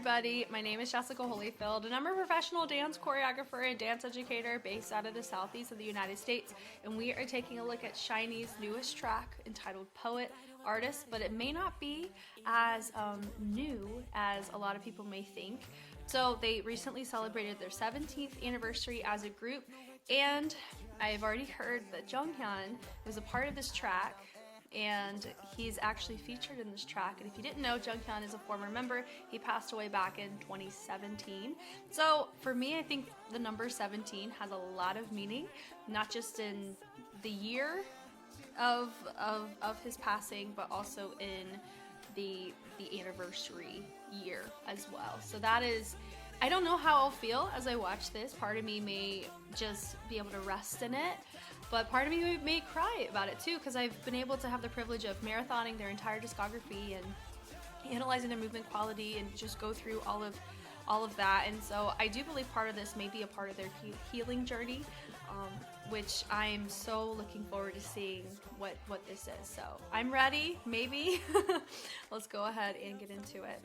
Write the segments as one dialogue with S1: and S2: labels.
S1: everybody. My name is Jessica Holyfield, and I'm a professional dance choreographer and dance educator based out of the southeast of the United States. And we are taking a look at SHINee's newest track entitled Poet Artist, but it may not be as new as a lot of people may think. So they recently celebrated their 17th anniversary as a group, and I've already heard that Junghyun was a part of this track, and he's actually featured in this track. And if you didn't know, Junghyun is a former member. He passed away back in 2017. So for me, I think the number 17 has a lot of meaning, not just in the year of his passing, but also in the anniversary year as well. So that is, I don't know how I'll feel as I watch this. Part of me may just be able to rest in it, but part of me may cry about it too, because I've been able to have the privilege of marathoning their entire discography and analyzing their movement quality and just go through all of that. And so I do believe part of this may be a part of their healing journey, which I'm so looking forward to seeing what this is. So I'm ready, maybe. Let's go ahead and get into it.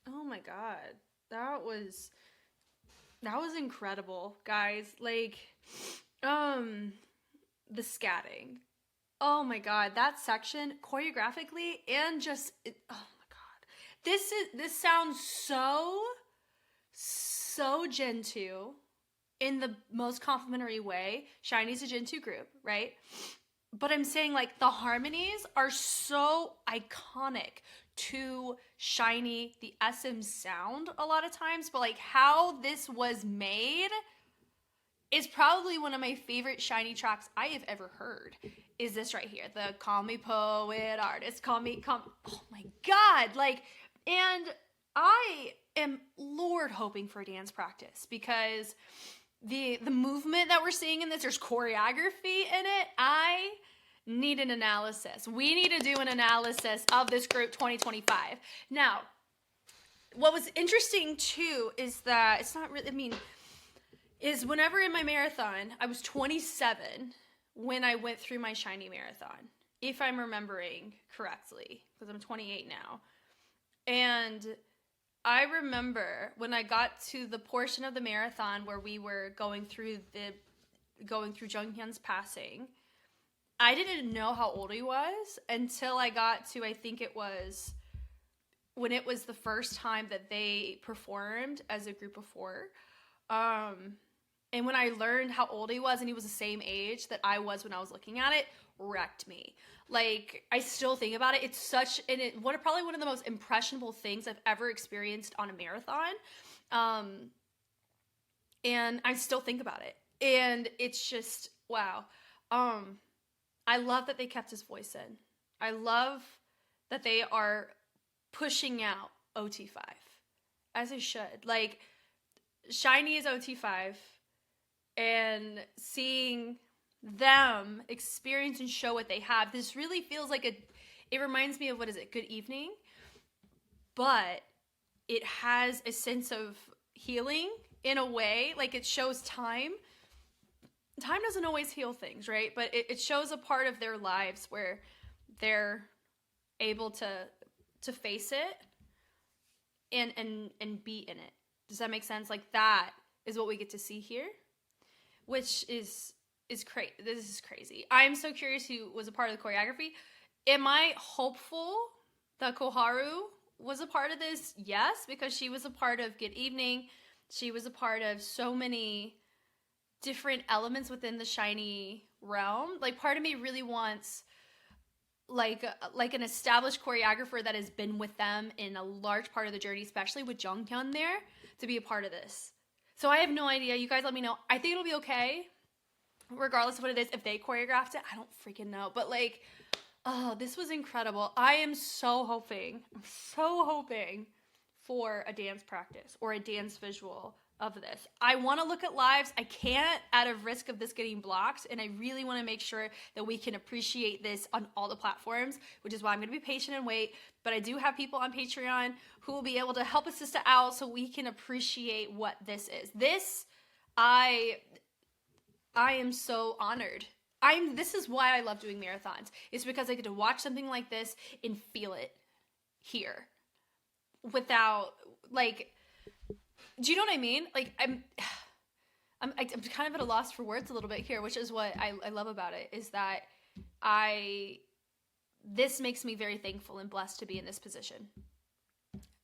S1: Oh my god, that was incredible, guys. Like, the scatting. Oh my god, that section choreographically and just oh my god, this sounds so Gen 2 in the most complimentary way. SHINee's a Gen 2 group, right? But I'm saying like the harmonies are so iconic to SHINee, the SM sound a lot of times, but like how this was made is probably one of my favorite SHINee tracks I have ever heard. Is this right here, the Call Me Poet Artist, oh my God, like, and I am Lord hoping for dance practice because the movement that we're seeing in this, there's choreography in it. I need an analysis. We need to do an analysis of this group 2025. Now, what was interesting too is that it's not really, I mean, is whenever in my marathon, I was 27 when I went through my SHINee marathon, if I'm remembering correctly, because I'm 28 now. And I remember when I got to the portion of the marathon where we were going through Junghyun's passing, I didn't know how old he was until I got to, I think it was when it was the first time that they performed as a group of four. And when I learned how old he was and he was the same age that I was when I was looking at it, wrecked me. Like, I still think about it. It's such, probably one of the most impressionable things I've ever experienced on a marathon. And I still think about it. And it's just, wow. I love that they kept his voice in. I love that they are pushing out OT5, as they should. Like, SHINee is OT5, and seeing them experience and show what they have, this really feels like it reminds me of, what is it, Good Evening, but it has a sense of healing in a way. Like, it shows time doesn't always heal things, right? But it shows a part of their lives where they're able to face it and be in it. Does that make sense? Like, that is what we get to see here, which is crazy. This is crazy. I'm so curious who was a part of the choreography. Am I hopeful that Koharu was a part of this? Yes, because she was a part of Good Evening. She was a part of so many different elements within the SHINee realm. Like, part of me really wants like an established choreographer that has been with them in a large part of the journey, especially with Junghyun there, to be a part of this. So I have no idea. You guys let me know. I think it'll be okay, regardless of what it is. If they choreographed it, I don't freaking know. But like, oh, this was incredible. I am so hoping for a dance practice or a dance visual of this. I want to look at lives. I can't out of risk of this getting blocked, and I really want to make sure that we can appreciate this on all the platforms, which is why I'm going to be patient and wait. But I do have people on Patreon who will be able to help us sister out so we can appreciate what this is. This, I am so honored. This is why I love doing marathons. It's because I get to watch something like this and feel it here without, like, do you know what I mean? Like, I'm kind of at a loss for words a little bit here, which is what I love about it, is that this makes me very thankful and blessed to be in this position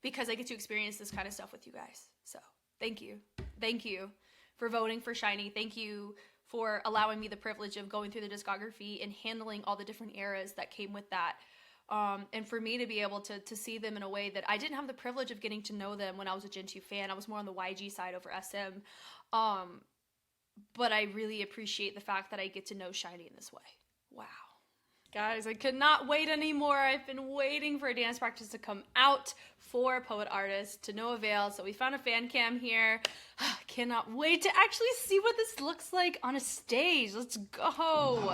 S1: because I get to experience this kind of stuff with you guys. So thank you. Thank you for voting for SHINee. Thank you for allowing me the privilege of going through the discography and handling all the different eras that came with that. And for me to be able to see them in a way that I didn't have the privilege of getting to know them when I was a Gen 2 fan. I was more on the YG side over SM. But I really appreciate the fact that I get to know SHINee in this way. Wow. Guys, I could not wait anymore. I've been waiting for a dance practice to come out for Poet Artist to no avail. So we found a fan cam here. Cannot wait to actually see what this looks like on a stage. Let's go.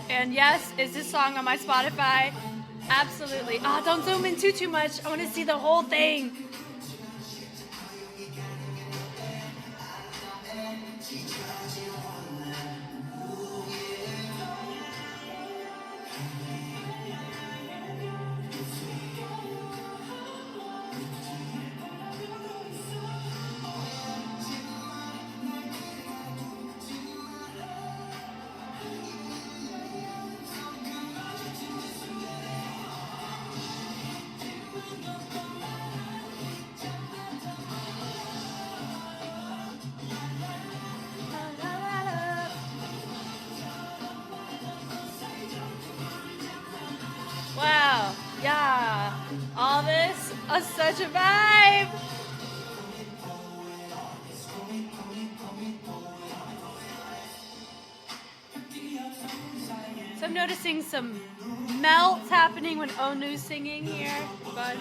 S1: And yes, is this song on my Spotify? Absolutely. Oh, don't zoom in too much. I want to see the whole thing. All this is such a vibe. So I'm noticing some melts happening when Onu's singing here. Fun.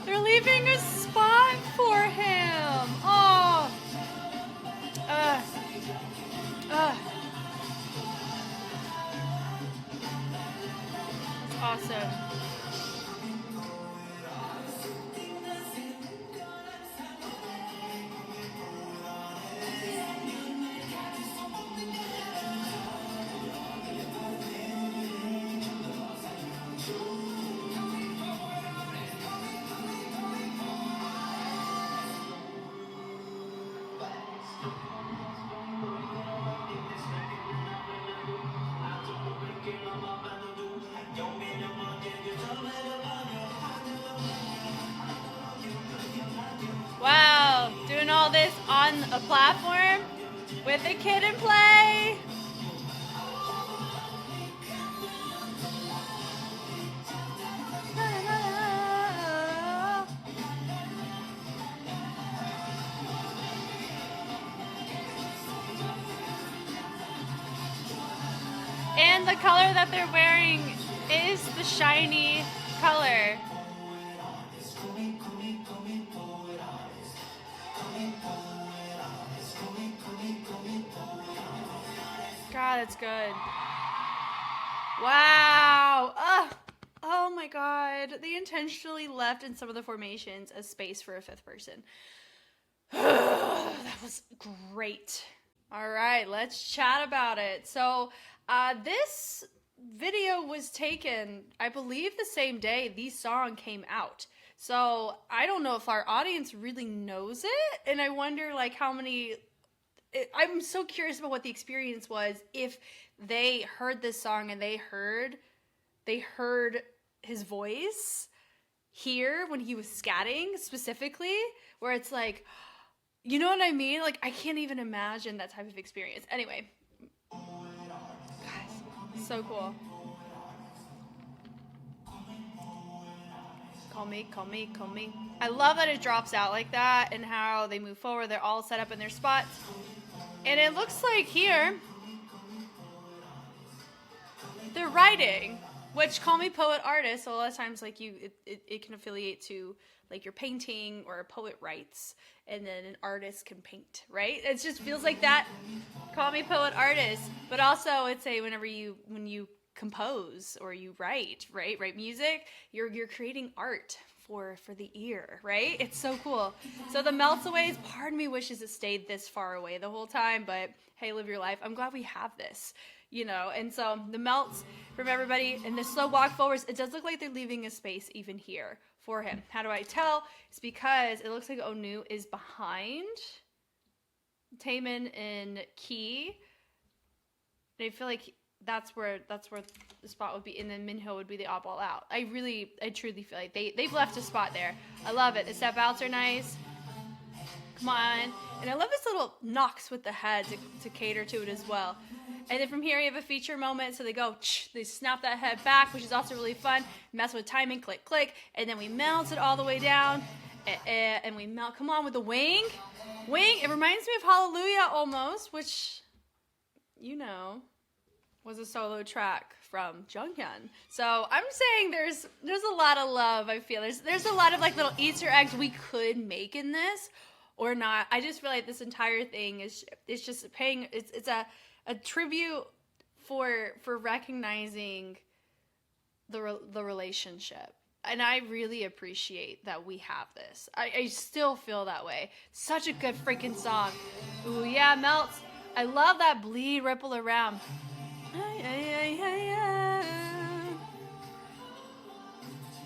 S1: They're leaving a spot for him. Oh. That's awesome. Wow, doing all this on a platform with a kid in play. And the color that they're wearing is the SHINee color. God, that's good. Wow. Oh my God. They intentionally left in some of the formations a space for a fifth person. That was great. All right, let's chat about it. So this video was taken, I believe, the same day the song came out. So I don't know if our audience really knows it, and I wonder like how many. I'm so curious about what the experience was if they heard this song and they heard his voice here when he was scatting specifically, where it's like, you know what I mean? Like, I can't even imagine that type of experience. Anyway, guys, so cool. Call me, call me, call me. I love that it drops out like that and how they move forward. They're all set up in their spots. And it looks like here, they're writing, which call me poet artist. So a lot of times like it can affiliate to like your painting, or a poet writes and then an artist can paint, right? It just feels like that. Call me poet artist. But also it's a when you compose or you write music, you're creating art for the ear, right? It's so cool. So the melts away, part of me wishes it stayed this far away the whole time, but hey, live your life. I'm glad we have this, you know. And so the melts from everybody and the slow walk forwards, it does look like they're leaving a space even here for him. How do I tell? It's because it looks like Onu is behind Taemin and Key. And I feel like that's where the spot would be, and then Minho would be the oddball out. I truly feel like they've left a spot there. I love it. The step outs are nice. Come on. And I love this little knocks with the head to cater to it as well. And then from here you have a feature moment, so they snap that head back, which is also really fun. Mess with timing, click, click, and then we melt it all the way down, and we melt. Come on with the wing. It reminds me of Hallelujah almost, which, you know, was a solo track from Junghyun. So I'm saying there's a lot of love. I feel there's a lot of like little Easter eggs we could make in this or not. I just feel like this entire thing is just paying. It's a tribute for recognizing the relationship. And I really appreciate that we have this. I still feel that way. Such a good freaking song. Ooh, yeah, melts. I love that bleed ripple around.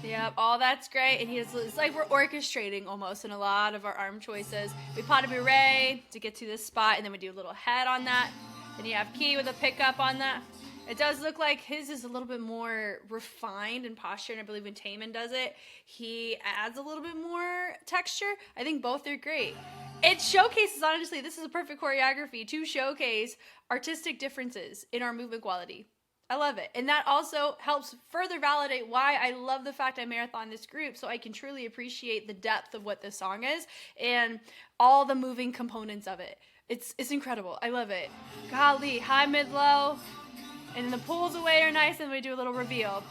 S1: Yep, all that's great, and it's like we're orchestrating almost in a lot of our arm choices. We pas de bourrée to get to this spot, and then we do a little head on that. Then you have key with a pickup on that. It does look like his is a little bit more refined in posture, and I believe when Taman does it, he adds a little bit more texture. I think both are great. It showcases, honestly, this is a perfect choreography to showcase artistic differences in our movement quality. I love it. And that also helps further validate why I love the fact I marathon this group, so I can truly appreciate the depth of what this song is and all the moving components of it. It's incredible. I love it. Golly, high, mid, low. And the pulls away are nice, and we do a little reveal.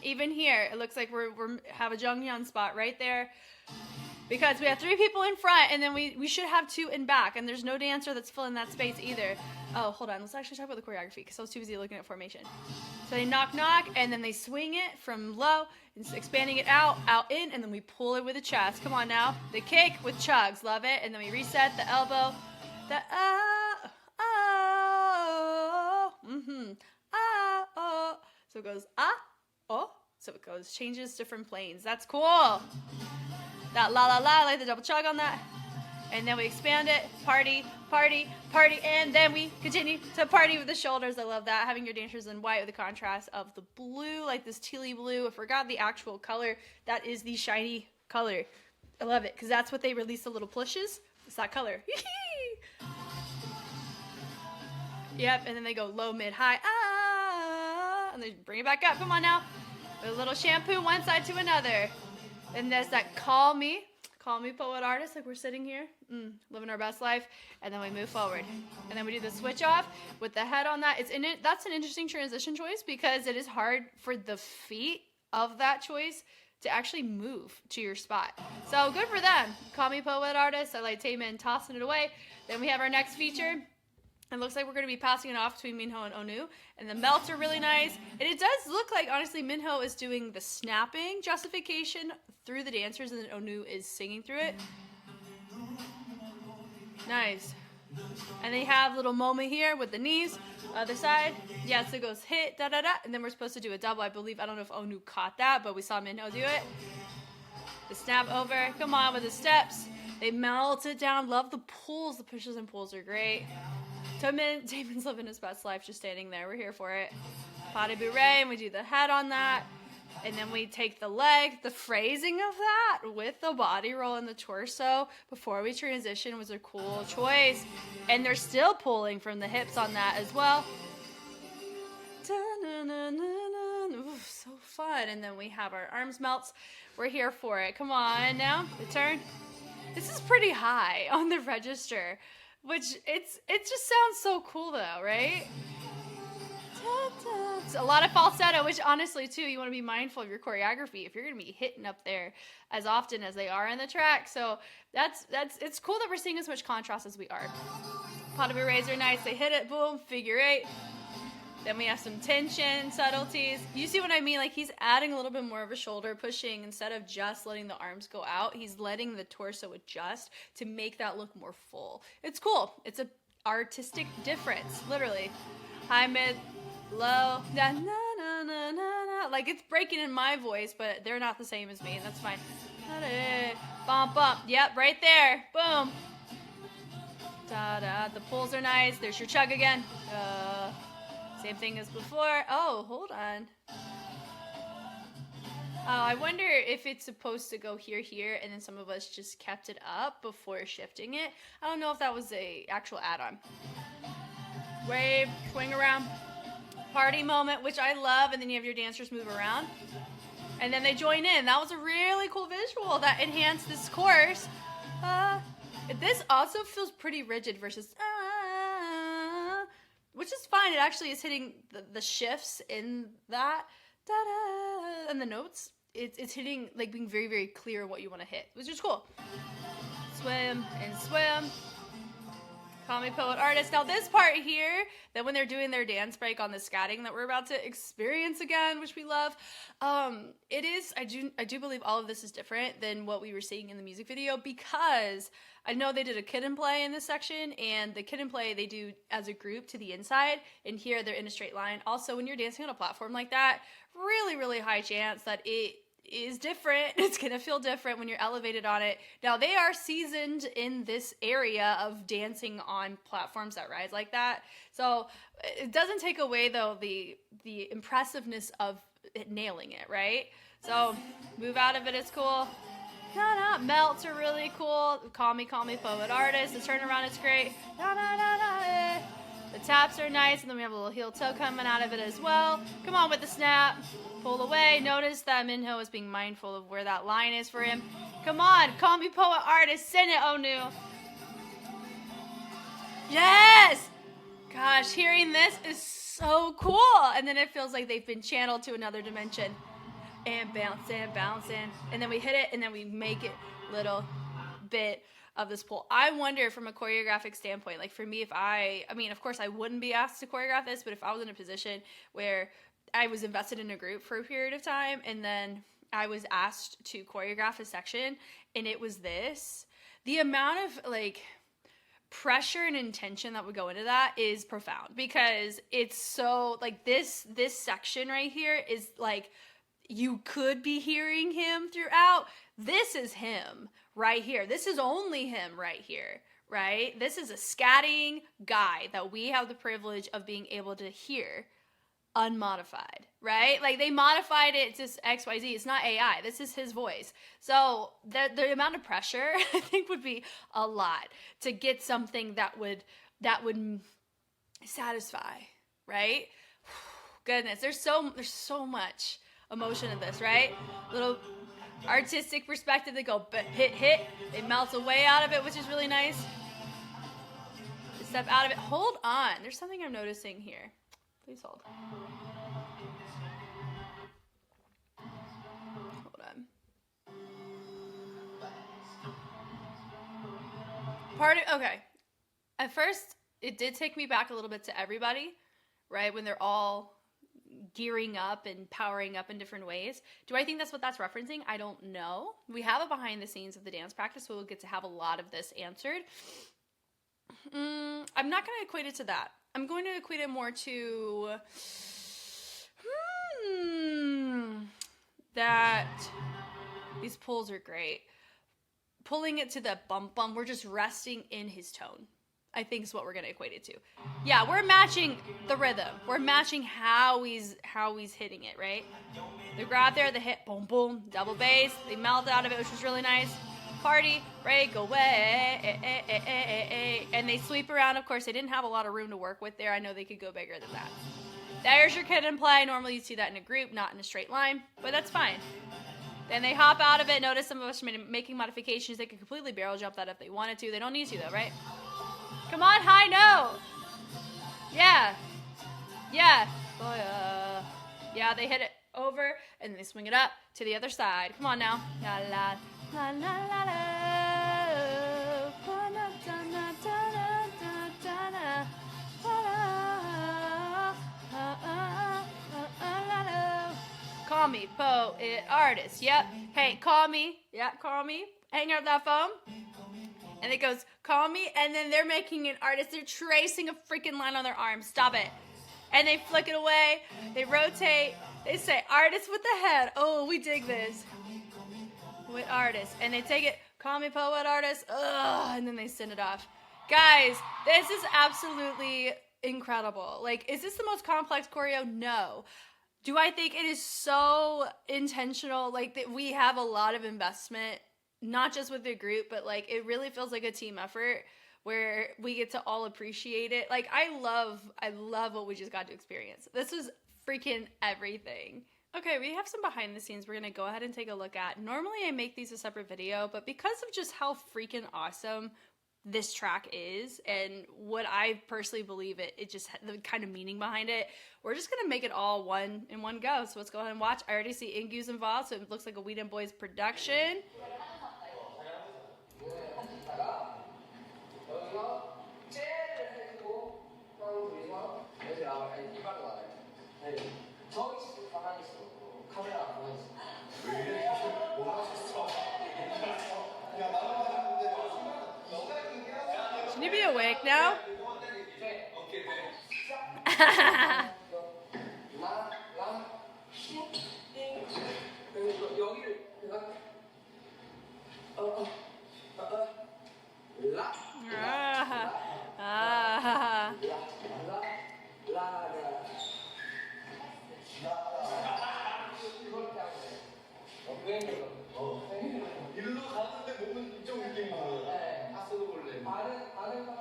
S1: Even here, it looks like we have a Junghyun spot right there. Because we have 3 people in front, and then we should have 2 in back, and there's no dancer that's filling that space either. Oh, hold on. Let's actually talk about the choreography, because I was too busy looking at formation. So they knock, knock, and then they swing it from low, and expanding it out, in, and then we pull it with the chest. Come on now. The kick with chugs. Love it. And then we reset the elbow. The So it goes so it goes, changes different planes. That's cool. That la la la, like the double chug on that. And then we expand it, party, party, party, and then we continue to party with the shoulders. I love that. Having your dancers in white with the contrast of the blue, like this tealy blue. I forgot the actual color. That is the SHINee color. I love it, because that's what they release the little plushes. It's that color. Yep, and then they go low, mid, high, and they bring it back up. Come on now. With a little shampoo one side to another. And there's that call me poet artist, like we're sitting here, living our best life, and then we move forward. And then we do the switch off with the head on that. That's an interesting transition choice, because it is hard for the feet of that choice to actually move to your spot. So good for them. Call me poet artist. I like Taman tossing it away. Then we have our next feature. It looks like we're going to be passing it off between Minho and Onu. And the melts are really nice. And it does look like, honestly, Minho is doing the snapping justification through the dancers, and then Onu is singing through it. Nice. And they have a little moment here with the knees. Other side. Yeah, so it goes hit, da-da-da. And then we're supposed to do a double, I believe. I don't know if Onu caught that, but we saw Minho do it. The snap over. Come on with the steps. They melt it down. Love the pulls. The pushes and pulls are great. Taman's living his best life just standing there. We're here for it. Pas de bourrée, and we do the head on that. And then we take the leg, the phrasing of that with the body roll and the torso before we transition was a cool choice. And they're still pulling from the hips on that as well. Ooh, so fun. And then we have our arms melts. We're here for it. Come on now, the turn. This is pretty high on the register. Which, it just sounds so cool though, right? It's a lot of falsetto, which honestly too, you want to be mindful of your choreography if you're going to be hitting up there as often as they are in the track. So it's cool that we're seeing as much contrast as we are. Pas de bourrées are nice. They hit it, boom, figure 8. Then we have some tension, subtleties. You see what I mean? Like he's adding a little bit more of a shoulder pushing instead of just letting the arms go out. He's letting the torso adjust to make that look more full. It's cool. It's an artistic difference, literally. High, mid, low, na na na na na. Like it's breaking in my voice, but they're not the same as me, and that's fine. Bump, bump. Yep, right there. Boom. Da da. The pulls are nice. There's your chug again. Same thing as before. Oh, hold on. Oh, I wonder if it's supposed to go here, and then some of us just kept it up before shifting it. I don't know if that was a actual add-on. Wave, swing around. Party moment, which I love, and then you have your dancers move around. And then they join in. That was a really cool visual that enhanced this course. This also feels pretty rigid versus... which is fine. It actually is hitting the shifts in that, da-da, and the notes. It's hitting, like being very, very clear what you want to hit, which is cool. Swim and swim. Call me poet artist. Now this part here, then when they're doing their dance break on the scatting that we're about to experience again, which we love, it is, I do believe all of this is different than what we were seeing in the music video, because I know they did a kid and play in this section, and the kid and play they do as a group to the inside, and here they're in a straight line. Also, when you're dancing on a platform like that, really, really high chance that it is different. It's gonna feel different when you're elevated on it. Now they are seasoned in this area of dancing on platforms that rise like that, so it doesn't take away though the impressiveness of it nailing it, right? So move out of it is cool. Melts are really cool. Call me poet artist. The turnaround is great. The taps are nice, and then we have a little heel toe coming out of it as well. Come on with the snap. Pull away. Notice that Minho is being mindful of where that line is for him. Come on. Call me poet artist. Send it, Onu. Yes! Gosh, hearing this is so cool. And then it feels like they've been channeled to another dimension. And bouncing. And then we hit it, and then we make it little bit of this pull. I wonder from a choreographic standpoint, like for me, if I mean, of course I wouldn't be asked to choreograph this, but if I was in a position where I was invested in a group for a period of time, and then I was asked to choreograph a section, and it was this, the amount of like pressure and intention that would go into that is profound, because it's so like this section right here is like, you could be hearing him throughout. This is him right here. This is only him right here, right? This is a scatting guy that we have the privilege of being able to hear unmodified, right? Like they modified it to XYZ. It's not AI. This is his voice. So the amount of pressure I think would be a lot to get something that would satisfy, right? Goodness, there's so much emotion in this, right? Little artistic perspective. They go hit. They melt away out of it, which is really nice. Step out of it. Hold on. There's something I'm noticing here. Please hold. Hold on. Okay. At first, it did take me back a little bit to everybody, right? When they're all gearing up and powering up in different ways. Do I think that's what that's referencing? I don't know. We have a behind the scenes of the dance practice, so we'll get to have a lot of this answered. I'm not going to equate it to that. I'm going to equate it more to that these pulls are great. Pulling it to the bum bum, we're just resting in his tone, I think is what we're going to equate it to. Yeah, we're matching the rhythm. We're matching how he's hitting it, right? The grab there, the hit, boom, boom, double bass. They melt out of it, which was really nice. Party, break away, and they sweep around. Of course, they didn't have a lot of room to work with there. I know they could go bigger than that. There's your kid and play. Normally you see that in a group, not in a straight line, but that's fine. Then they hop out of it. Notice some of us making modifications. They could completely barrel jump that if they wanted to. They don't need to though, right? Come on, high note. Yeah. Oh, yeah. Yeah, they hit it over, and then they swing it up to the other side. Come on now. La la la la la la. Call me poet artist. Yep. Hey, call me. Yeah, call me. Hang up that phone. And it goes, call me, and then they're making an artist. They're tracing a freaking line on their arm. Stop it. And they flick it away. They rotate. They say, artist with the head. Oh, we dig this. With artist. And they take it, call me poet artist. Ugh, and then they send it off. Guys, this is absolutely incredible. Like, is this the most complex choreo? No. Do I think it is so intentional? Like, that we have a lot of investment, not just with the group, but like it really feels like a team effort where we get to all appreciate it. Like I love what we just got to experience. This was freaking everything. Okay, we have some behind the scenes we're gonna go ahead and take a look at. Normally I make these a separate video, but because of just how freaking awesome this track is and what I personally believe it just the kind of meaning behind it, we're just gonna make it all one in one go. So let's go ahead and watch. I already see Ingu's involved, so it looks like a Weed and Boys production. Shouldn't you be awake now?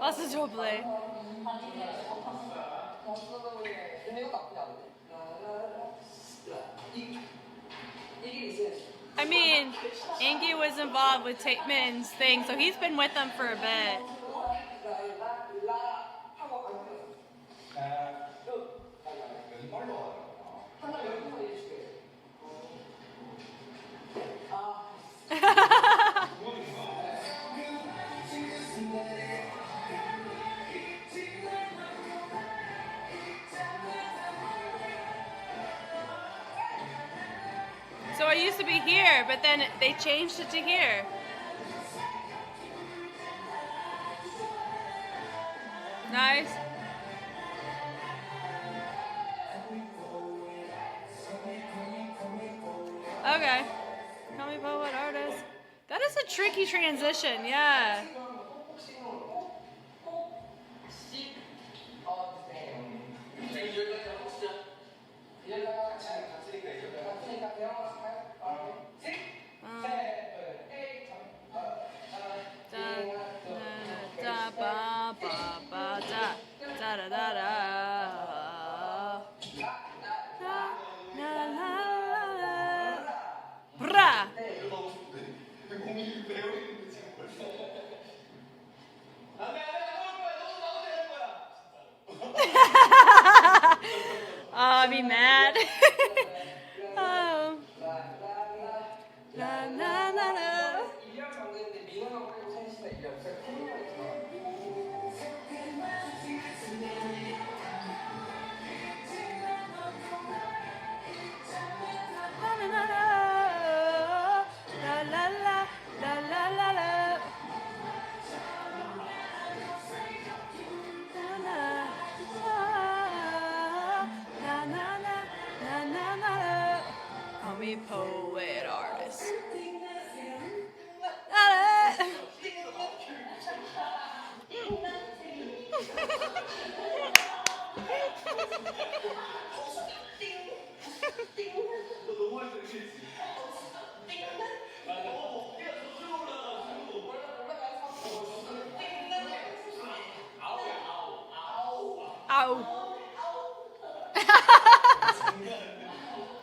S1: Passo doble. I mean, Angie was involved with Tateman's thing, so he's been with them for a bit. So I used to be here, but then they changed it to here. Nice. Okay. Call me poet artist. That is a tricky transition, yeah. Oh, I'd be mad. Oh. Na, na, na, na. Call me poet artist. Ow.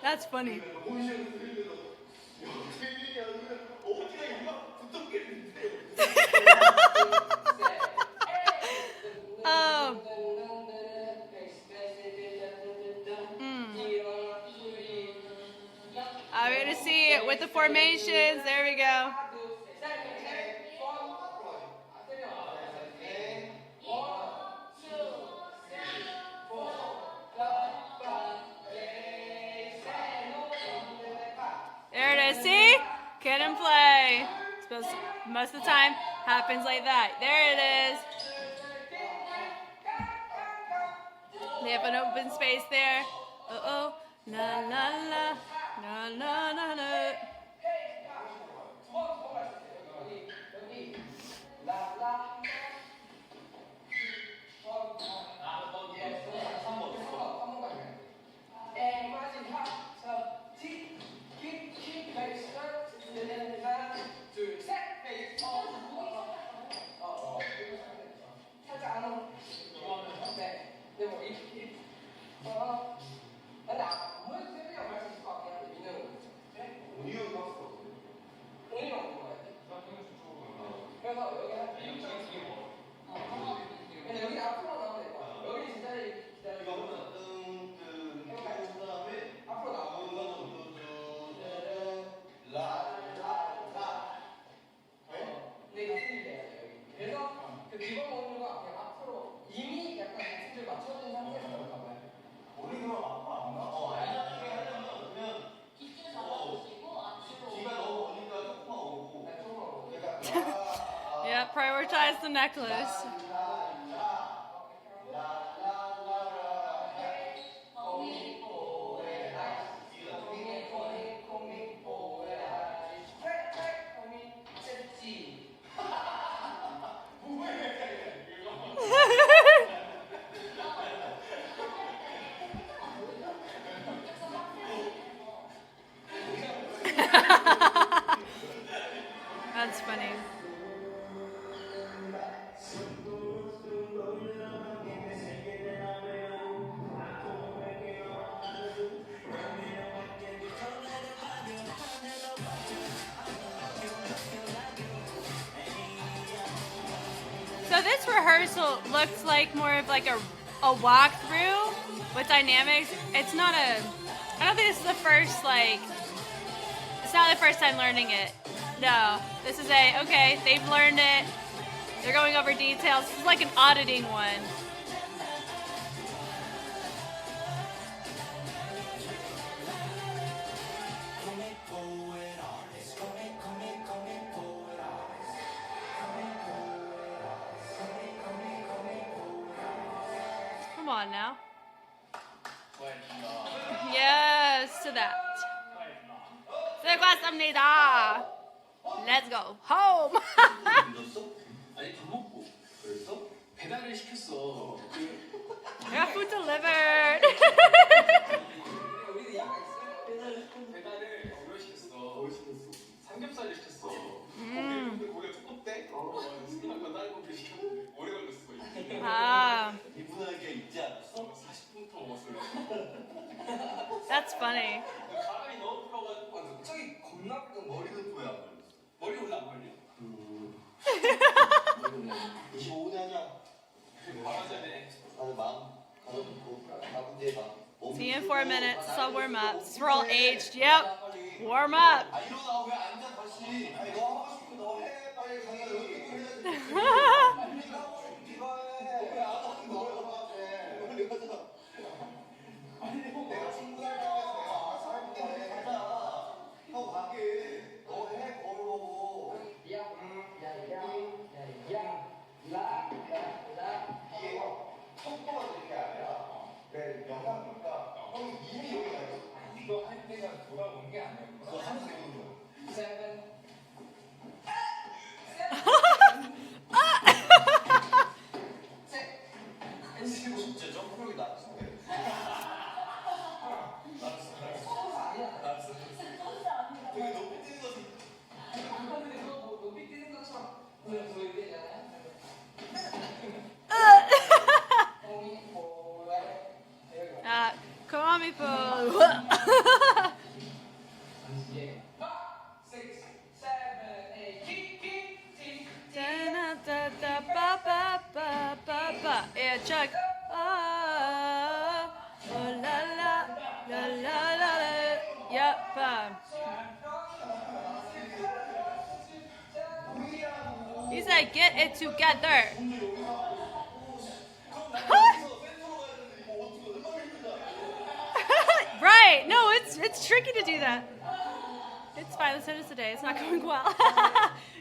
S1: That's funny. Oh. I'm going to see it with the formations. There we go. There it is. See? Kid and play. Most of the time happens like that. There it is. They have an open space there. Uh-oh. La la la. La la la la. the necklace. That's funny. So this rehearsal looks like more of like a walkthrough with dynamics. It's not a, I don't think this is the first, like, it's not the first time learning it. No, this is okay, they've learned it. They're going over details. This is like an auditing one. Come on now. Yes, to that. 수고하셨습니다. Let's go home.
S2: 아니 밥 먹고 그래서 배달을 시켰어.
S1: Yeah, food delivered.
S2: 배달을 뭘 시켰어? 뭘 시켰어? 삼겹살을 시켰어. 근데 거기가 두껍대. 스팀한 다른 거 시켰는데 오래 걸렸어.
S1: Ah,
S2: 이분하게 있지 않았어? 40분 더 먹었어요.
S1: that's funny.
S2: 가랑이 너무 풀어가지고 갑자기 겁나 아프던 머리도 왜 안 걸렸어? 머리 원래 안 걸려? 25년이야. 얼마 전에 나는 마음 가져놓고 아버지의 마음.
S1: See you in 4 minutes. This all warm up. We're all aged. Yep. Warm up.
S2: 아 일어나 왜 앉아 다시? 아니 너 하고 싶고 너 해. 빨리 가서 여기 해야지. 네가 하고 싶고 네가 해. 왜 안 하는 거야 너한테? 빨리 가자. 아니 내가 친구들 중에서 내가 사람들 해. 가자. 형 가게. 너 해. 거울 보고. 이게 턱보가 되는 게 아니라 내 영상 보니까 형이 이미 여기가 있어. 이거 할 때가 돌아오는 게 아니야. 그거 하면서 이러는 거야. 세븐. 엔지고 숙제 점프력이 낮았어. 알았어. 되게 높이 뛰는 거지. 높이 뛰는 것처럼 보여드리잖아요.
S1: Komi po.
S2: 6, 7, 8, keep.
S1: Yeah, Chuck. Oh, la la la la la. Yep. He said, "Get it together." Right? No, it's tricky to do that. It's fine. Let's finish today. It's not going well.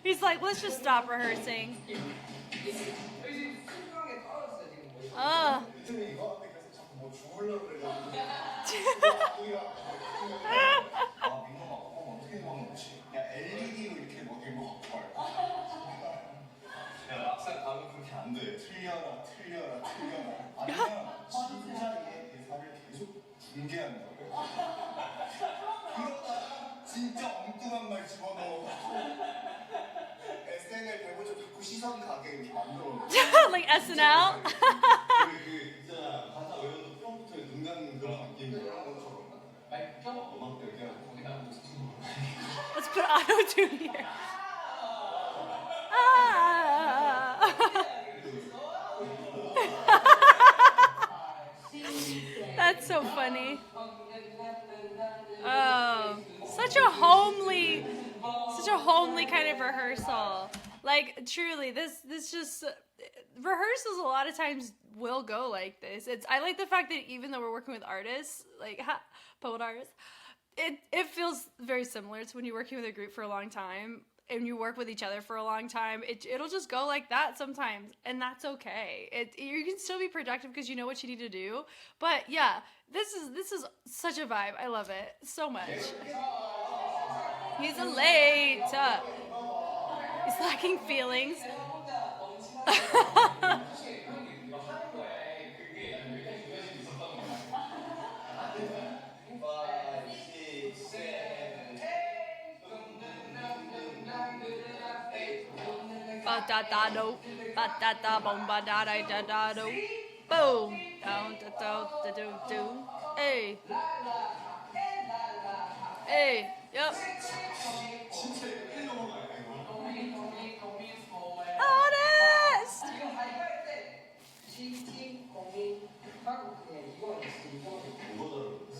S1: He's like, let's just stop rehearsing. Oh.
S2: 막상 가면 그렇게 안 돼. 틀려라. 아니면 진짜의 대사를 계속 중계한다고. 그러다가 진짜 엉뚱한 말 집어넣어. SNL 대본좀 자꾸 시선 가게 이렇게 만들어.
S1: Like SNL?
S2: 그 있잖아. 가사 외워도 프롬프트에 눈 감는 그런 느낌. 그런 것처럼. 말 껴? 음악도 이렇게 하고 거기다
S1: Let's put auto-tune here. That's so funny. Oh, such a homely kind of rehearsal. Like truly, this just rehearsals a lot of times will go like this. I like the fact that even though we're working with artists, like poet artists, it feels very similar to when you're working with a group for a long time. and you work with each other for a long time, it'll just go like that sometimes, and that's okay. You can still be productive because you know what you need to do. But yeah, this is such a vibe. I love it so much. He's late. He's lacking feelings. Ba-da-da do, ba-da-da bom, ba-da-da-da-do, boom, down, da-do-da-do-do, hey, hey, yep. Honest!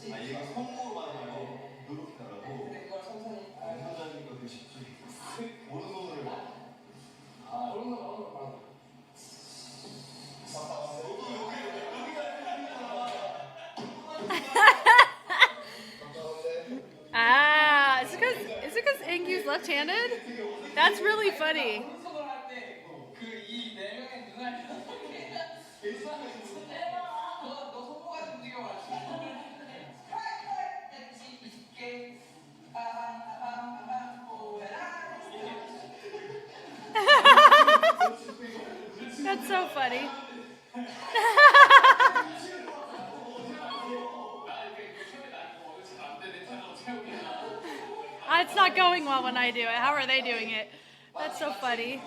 S2: 얘가 성공으로 받아요. 이렇게 달라고. 근데 그걸 천천히 남자니까 그게 쉽지. 오른손을 오른손으로 받아. 너도
S1: Ah, is it because Ingyu's left-handed? That's really funny. That's so funny. It's not going well when I do it. How are they doing it? That's so funny.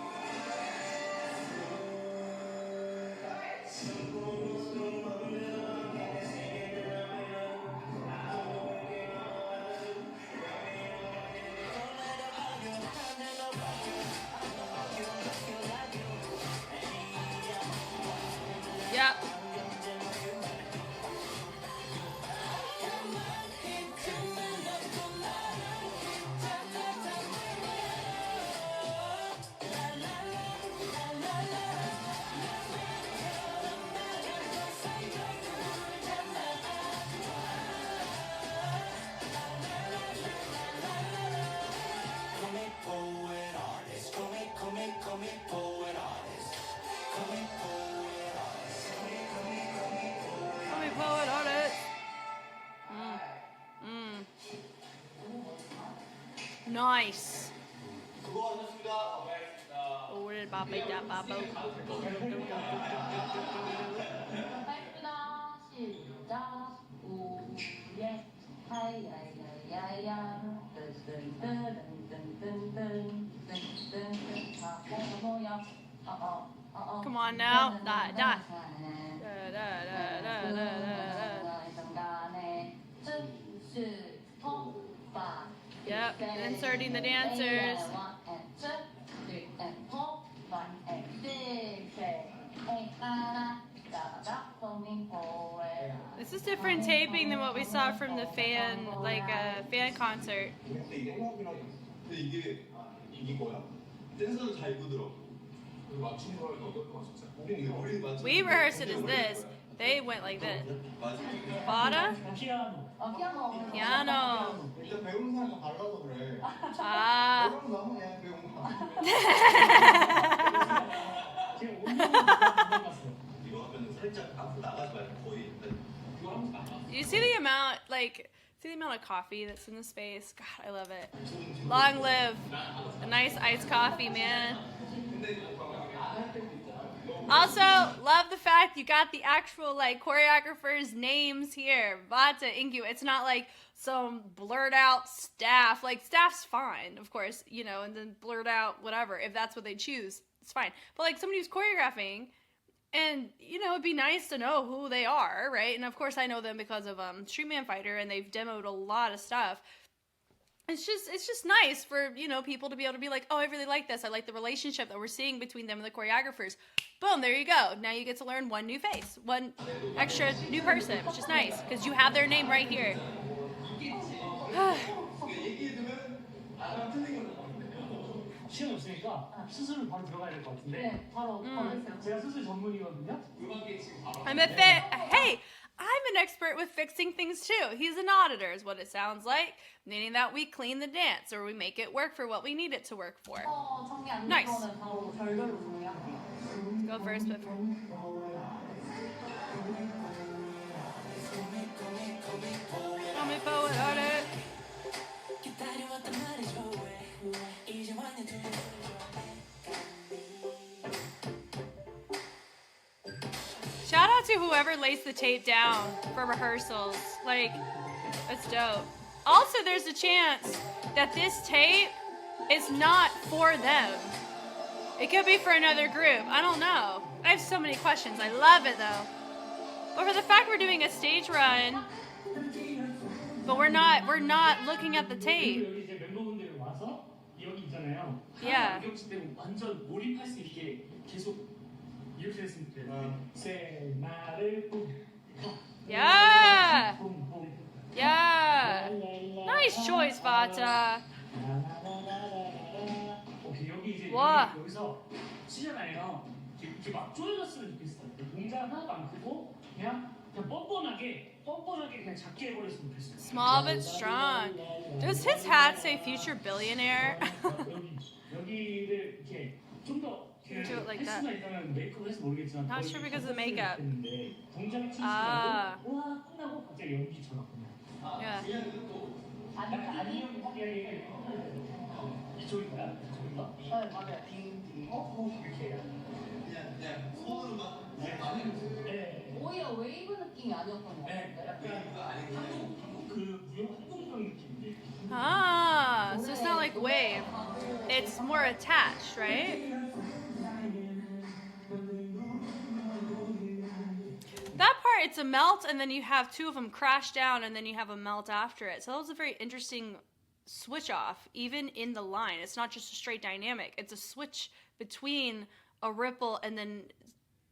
S1: Yep. Poet artist. Nice. Come on now. Da, da. Yep, inserting the dancers. This is different taping than what we saw from the fan, fan concert.
S2: 이게 이긴 거야. 댄서는 잘 입더라고. 맞추는 걸 어떨 것 같아?
S1: We rehearsed it as this. They went like this. Bada? Piano.
S2: 일단 배우는 사람이 달라서 그래.
S1: Ah.
S2: 배우는 나무 그냥 배우는 거. 이거 하면 살짝 앞으로 나가지 말고 거의 일단 이거 하면서 나가.
S1: You see the amount, see the amount of coffee that's in the space? God, I love it. Long live a nice iced coffee, man. Also, love the fact you got the actual choreographers' names here. Bata, Ingyu. It's not like some blurred out staff. Staff's fine, of course, and then blurred out whatever. If that's what they choose, it's fine. But somebody who's choreographing, and it'd be nice to know who they are, right? And of course, I know them because of Streetman Fighter, and they've demoed a lot of stuff. It's just nice for, people to be able to be like, oh, I really like this. I like the relationship that we're seeing between them and the choreographers. Boom, there you go. Now you get to learn one new face, one extra new person, which is nice because you have their name right here.
S3: 시간이 없으니까 수술을 바로 들어가야 될 것 같은데. 네, 바로 제가 수술 전문이거든요.
S1: I'm a fan. Hey, I'm an expert with fixing things too. He's an auditor is what it sounds like, meaning that we clean the dance or we make it work for what we need it to work for.
S4: 정리 안
S1: Nice.
S4: 되면 바로 별별로 정리할게요.
S1: Go first, but call me poet artist. Shout out to whoever lays the tape down for rehearsals. Like, that's dope. Also, there's a chance that this tape is not for them. It could be for another group. I don't know. I have so many questions. I love it though. But for the fact we're doing a stage run, but we're not looking at the tape.
S3: 여기 이제 멤버분들이 와서 여기 있잖아요.
S1: Yeah.
S3: 여기 때문에 완전 몰입할 수 있게 계속 이렇게 했으면 돼요. 세 나를
S1: Yeah.
S3: 뿜뿜.
S1: Yeah. Nice choice, Vata.
S3: 오케이 여기 이제
S1: 와.
S3: 여기서 치잖아요. 이렇게 막 쪼여졌으면 좋겠어요. 동작 하나도 안 크고 그냥 뻔뻔하게 그냥 작게 해버렸으면 좋겠어요.
S1: Small but strong. Does his hat say future billionaire?
S3: 여기를 이렇게 좀 더
S1: Do it like that.
S3: 횟수가 있다면 메이크업을 해서 모르겠지만
S1: Not sure because of the makeup.
S3: 동작이
S1: 아.
S3: 와 끝나고 갑자기 연기처럼
S1: Yeah.
S3: 아니면 확인하기가 이쪽인가요? 이쪽인가?
S4: 네, 맞아요.
S3: 이렇게 해야
S2: 그냥 손으로만
S3: 네.
S4: 오히려 웨이브 느낌이 아니었던 것
S3: 네,
S4: 같은데.
S3: 약간 한국 그 무용 한국무용 느낌인데
S1: Ah, so it's not like wave. It's more attached, right? That part, it's a melt, and then you have two of them crash down, and then you have a melt after it. So that was a very interesting switch off, even in the line. It's not just a straight dynamic. It's a switch between a ripple and then,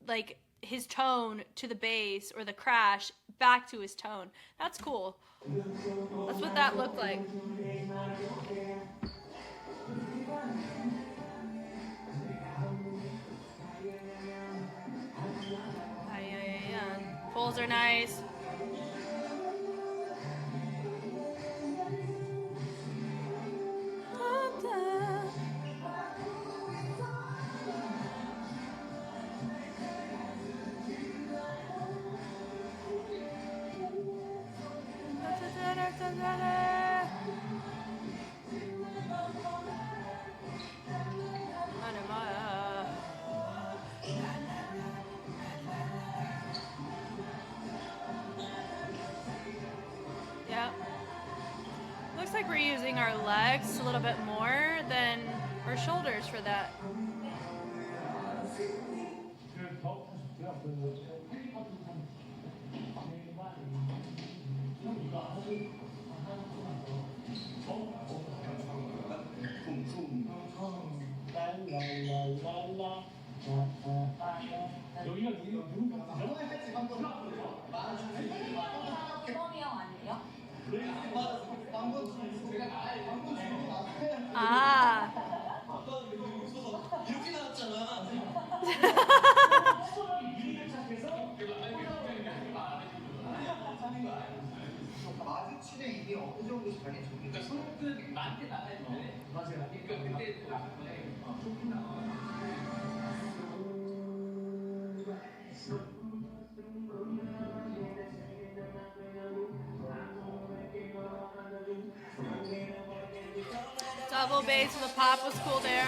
S1: like, his tone to the bass, or the crash back to his tone. That's cool. That's what that looked like. Pulls are nice. Yeah. Looks like we're using our legs a little bit more than our shoulders for that.
S3: 여기가 누구
S4: 그럼이 형 아니에요?
S1: Ah.
S2: 이렇게 나왔잖아. 마주치는 이게 어느 정도 장애 좋습니까? 손끝 많게 나가야 돼.
S3: 맞아요.
S2: 그러니까 그때
S1: Double bass with a pop was cool there.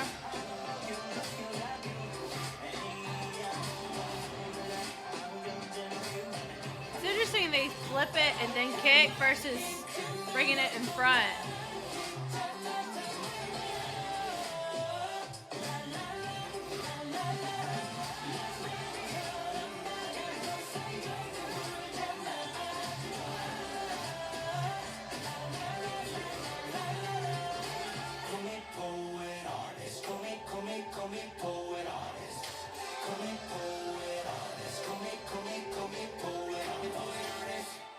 S1: It's interesting they flip it and then kick versus bringing it in front.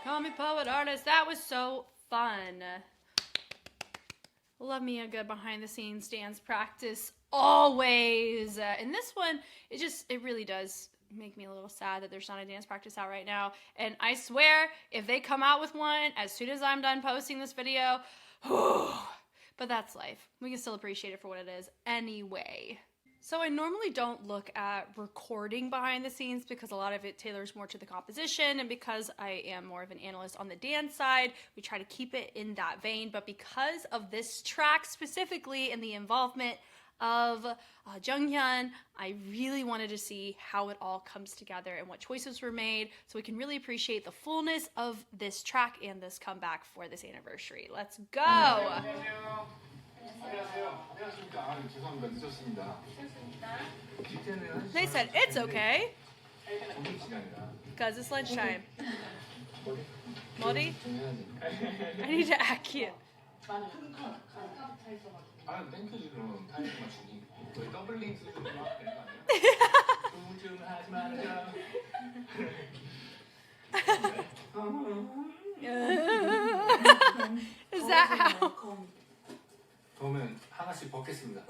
S1: Call me poet artist. That was so fun. Love me a good behind the scenes dance practice always. And this one, it really does make me a little sad that there's not a dance practice out right now. And I swear, if they come out with one as soon as I'm done posting this video, but that's life. We can still appreciate it for what it is anyway. So I normally don't look at recording behind the scenes because a lot of it tailors more to the composition, and because I am more of an analyst on the dance side, we try to keep it in that vein. But because of this track specifically and the involvement of Junghyun, I really wanted to see how it all comes together and what choices were made so we can really appreciate the fullness of this track and this comeback for this anniversary. Let's go!
S2: 안녕하세요. 안녕하십니까. 아, 죄송합니다. 늦었습니다. 이때는
S1: They said it's okay
S2: 점심 시간이라.
S1: because it's lunchtime.
S2: 머리?
S1: Mori,
S2: 좀 해야지.
S1: I need to act cute.
S2: 아, 땡큐지 그럼 타이밍 맞추기. 거의 더블링 수준으로 하면 되는 거 아니야? 좀 하지 말아요.
S1: Is that how?
S2: 그러면 하나씩 벗겠습니다.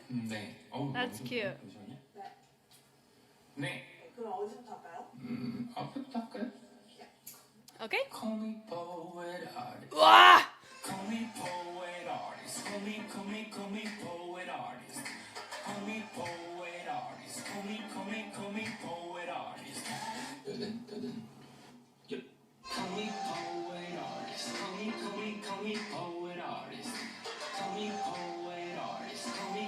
S2: 네.
S1: That's cute.
S2: 네.
S5: 그럼 어디서부터 할까요?
S2: 앞부터 할까요?
S1: Okay.
S2: Call me poet artist.
S1: Wah!
S2: Call me poet artist. Call me poet artist. Call me poet artist. Call me poet artist. 뜨든. Yep. Call me poet artist. Call me poet artist. Call me poet artist. Call me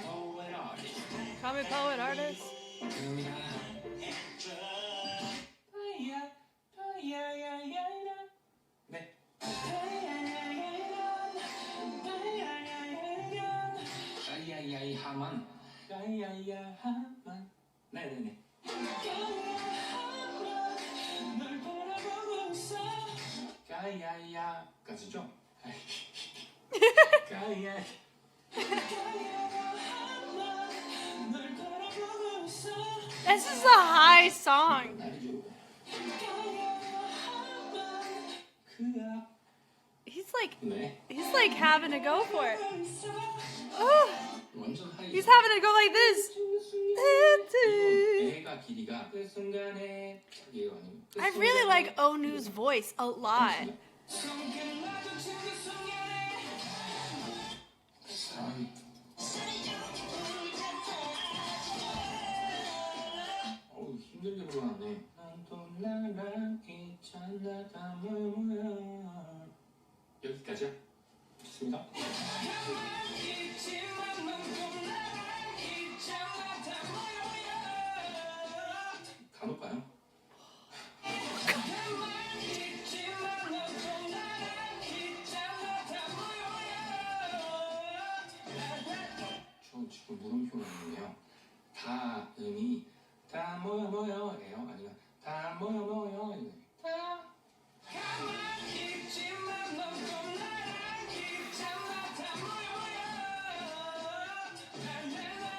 S2: poet artist.
S1: Call me poet artist.
S2: 네. 야야야하만. 야야야하만. 네네네. 널 바라보고 있어. 야야야까지죠? 야야. 널 바라보고 있어.
S1: This is a high song. He's like having to go for it. Oh, he's having to go like this. I really like Onu's voice a lot.
S2: 힘들게 불러놨네. 여기까지야. 좋습니다. 가볼까요? 저 지금 물음표가 있는데요. 다음이 다 모여예요. 아니면 다 모여 이거.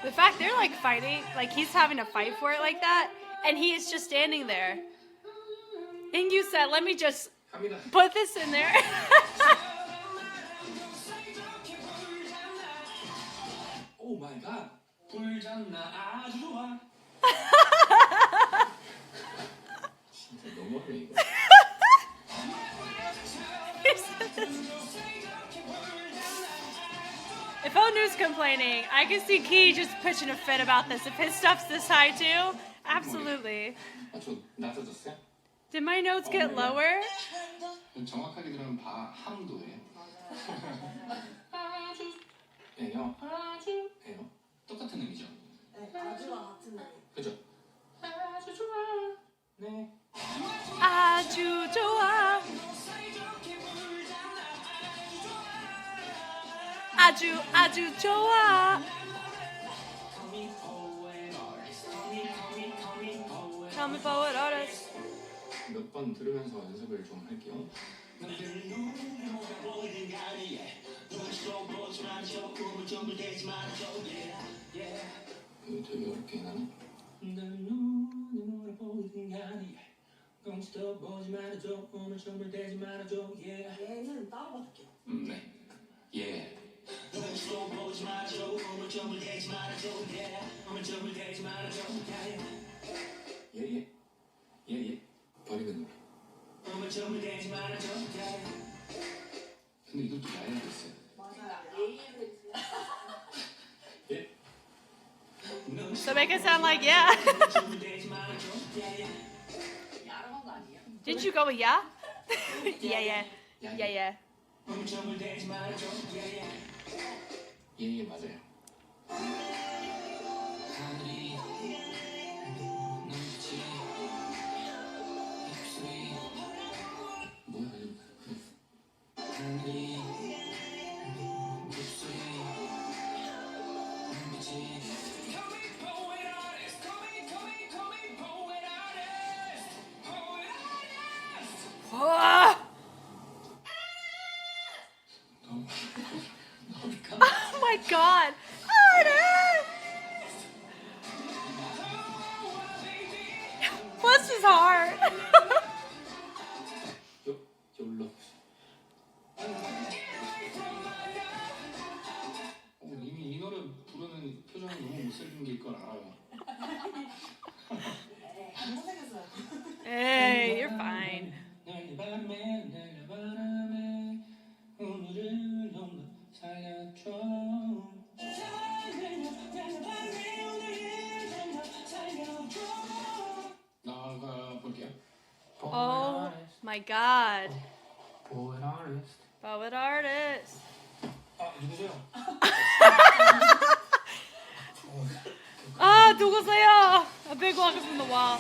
S1: The fact they're like fighting, like he's having to fight for it like that, and he is just standing there. And you said, let me just
S2: 갑니다.
S1: put this in there.
S2: 오 마이 갓. 불장난 아주 좋아. 진짜 너무하네 이거.
S1: If Onu's complaining, I can see Key just pitching a fit about this. If his stuff's this high too, absolutely.
S2: 아, 저 낮아졌어요?
S1: Did my notes get lower?
S2: 정확하게 들으면 함도예요. 아주예요. 아주예요. 똑같은 의미죠.
S5: 네, 아주랑 같은 거.
S2: 그죠? 아주 좋아. 네.
S1: 아주 좋아. 아주 좋아. Call me poet artist.
S2: 몇 번 들으면서 연습을 좀 할게요. 이거 되게 어렵게 해나네.
S5: 얘는 따로 받을게요.
S2: 네. 예. 예예 예예 버리는 노래. 근데 이것도 야야가 있어요.
S5: 맞아요.
S2: 예?
S1: So make it sound like yeah.
S4: 야름한 거 아니에요?
S1: Didn't you go with yeah? Yeah, yeah. Yeah, yeah.
S2: 예예 맞아요. 하늘이 넘치 입술이 뭐야 이거. 하늘이 입술이 넘치.
S1: Whoa. Oh my god. Bless his heart.
S2: 열로. 이미 이 노래 부르는 표정이 너무 못생긴 걸 알아요.
S5: 안 못생겼어요.
S1: Hey, you're fine.
S2: 날 바람에 날 바람에 오늘을 좀 더 살려줘. 나가 볼게요.
S1: Oh my god.
S2: Poet artist.
S1: Poet artist.
S2: 아 누구세요?
S1: Ah, 누구세요? A big welcome from the wall.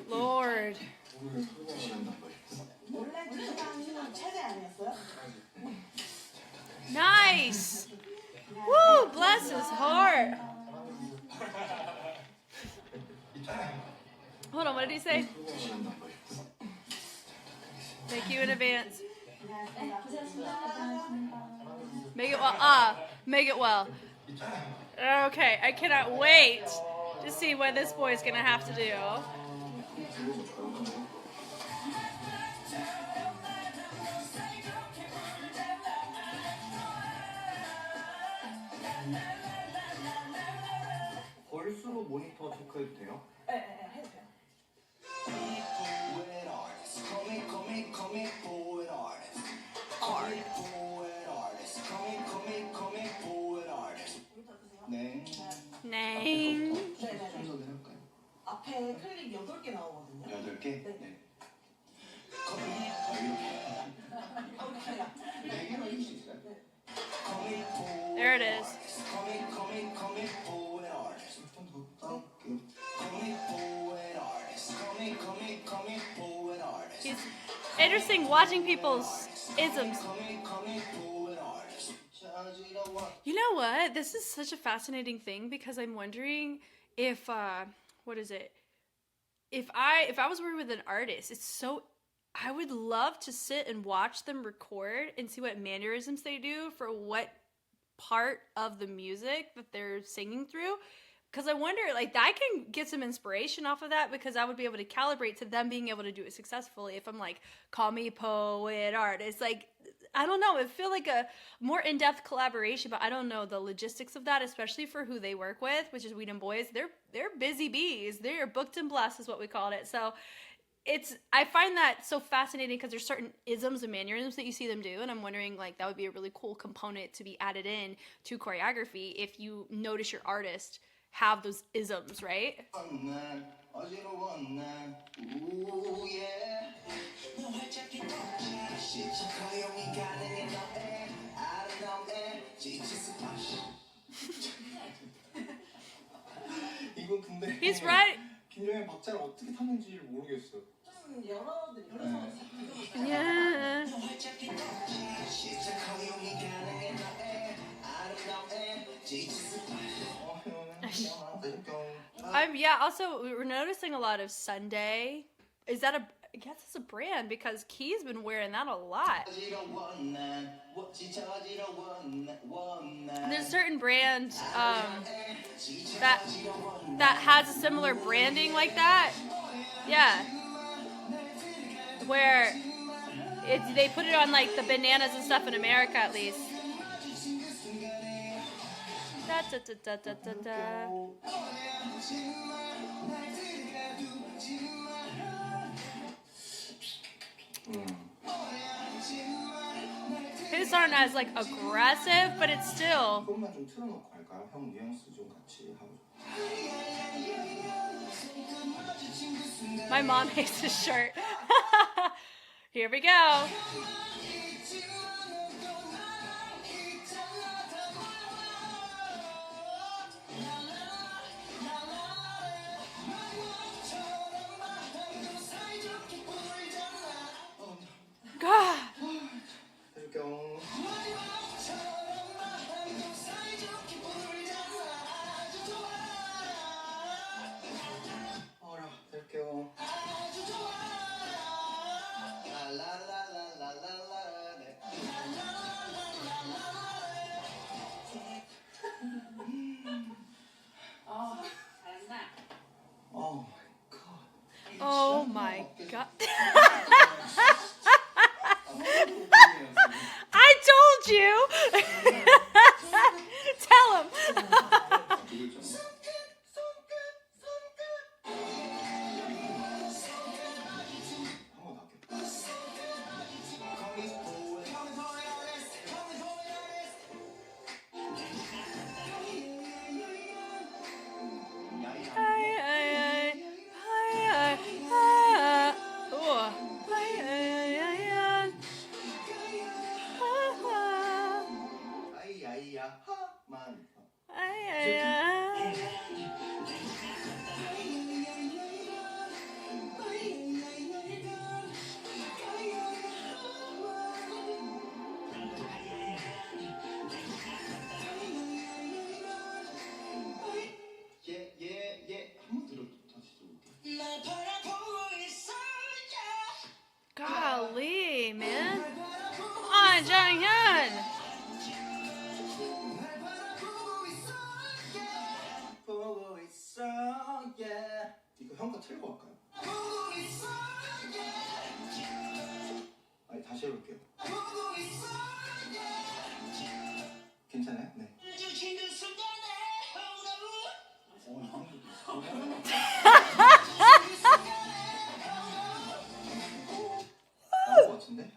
S1: Lord.
S5: 원래 2시간이 최대 아니었어요?
S1: Nice. Woo, bless his heart. Hold on, what did he say? Thank you in advance. Make it well. Make it well. Okay, I cannot wait to see what this boy's gonna have to do.
S2: 벌수로 모니터 체크해도 돼요?
S5: 네, 해도 돼요.
S2: Poet artist, call me poet artist. Poet artist, call me poet artist.
S5: 여기다 드세요.
S2: 네.
S1: Name.
S5: 네네네.
S2: 순서대로 할까요?
S5: 앞에 클릭 8개 나오거든요.
S2: 8개?
S5: 네.
S2: 네. 이렇게. 네 개로 해줄 수 있어요?
S1: There it is.
S2: Call me poet artist. 좀더 할게요. Call me poet artist. Call me poet artist.
S1: It's interesting watching people's isms.
S2: Call me poet artist.
S1: You know what? This is such a fascinating thing because I'm wondering if what is it? If I was working with an artist, it's so I would love to sit and watch them record and see what mannerisms they do for what part of the music that they're singing through. Because I wonder, like, I can get some inspiration off of that because I would be able to calibrate to them being able to do it successfully. If I'm like, call me poet artist, like, I don't know, it feel like a more in-depth collaboration, but I don't know the logistics of that, especially for who they work with, which is Weed and Boys. They're busy bees. They're booked and blessed is what we called it. So I find that so fascinating because there's certain isms and mannerisms that you see them do, and I'm wondering, like, that would be a really cool component to be added in to choreography if you notice your artist have those isms, right?
S2: 이거 근데
S1: He's right.
S2: 김정현 박자를 어떻게 탔는지 모르겠어.
S5: 좀 여러
S1: Yeah. Also, we were noticing a lot of Sunday Is that I guess it's a brand because Key's been wearing that a lot. And there's a certain brand that has a similar branding like that. Yeah. Where they put it on like the bananas and stuff in America at least. Da, da, da, da, da, da, da. His aren't as like aggressive, but it's still.
S2: 조금만 좀 틀어놓고 할까요? 형 뉘앙스 좀 같이 하고.
S1: My mom hates this shirt. Here we go. God.
S2: 해줄게요. 어라, 해줄게요. 라라라라라라라. 네.
S4: 잘한다.
S1: Oh my God. I told you. Tell him. Golly, man. Oh, Jonghyun.
S2: 보고 있어, yeah. 이거 형 거 틀고 할까요? 아니, 다시 해볼게요. 괜찮아요? 네. 나올 것 같은데?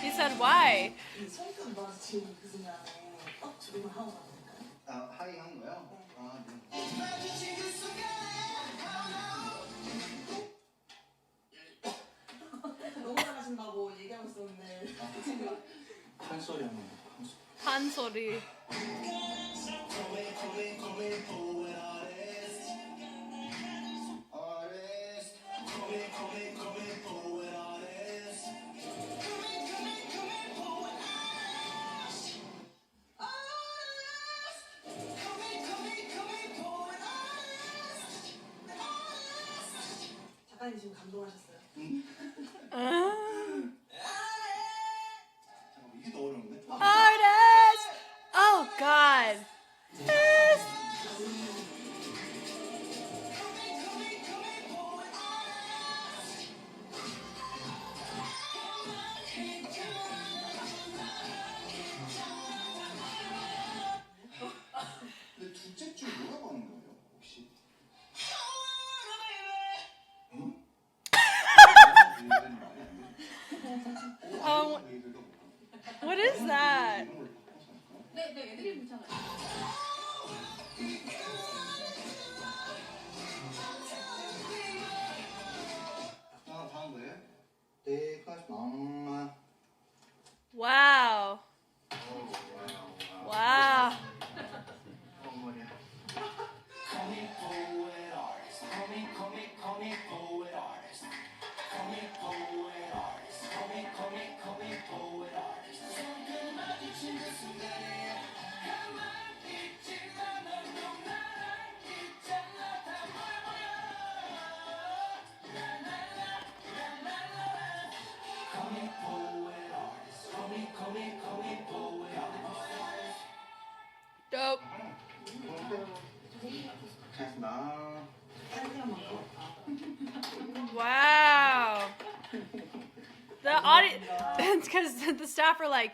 S1: He said why?
S5: 이 손금 넣어서 지금 그 순간에 두개만 하고 가도 될까요?
S2: 아, 하이 한 거요? 아, 네.
S5: 너무 잘하신다고 얘기하고 있었는데 지금
S2: 한 소리 한번
S1: 한 소리.
S5: 작가님 지금 감동하셨어요?
S2: 이게 더 어려운데?
S1: Artist! Oh God.
S2: 근데 둘째 줄 뭐라고 하는 거예요, 혹시? 응?
S1: What is that?
S4: 네, 애들이 괜찮아요.
S2: 아, 다음 거예요? 내가 mamma.
S1: Wow. Wow.
S2: 머리야.
S1: because the staff are like,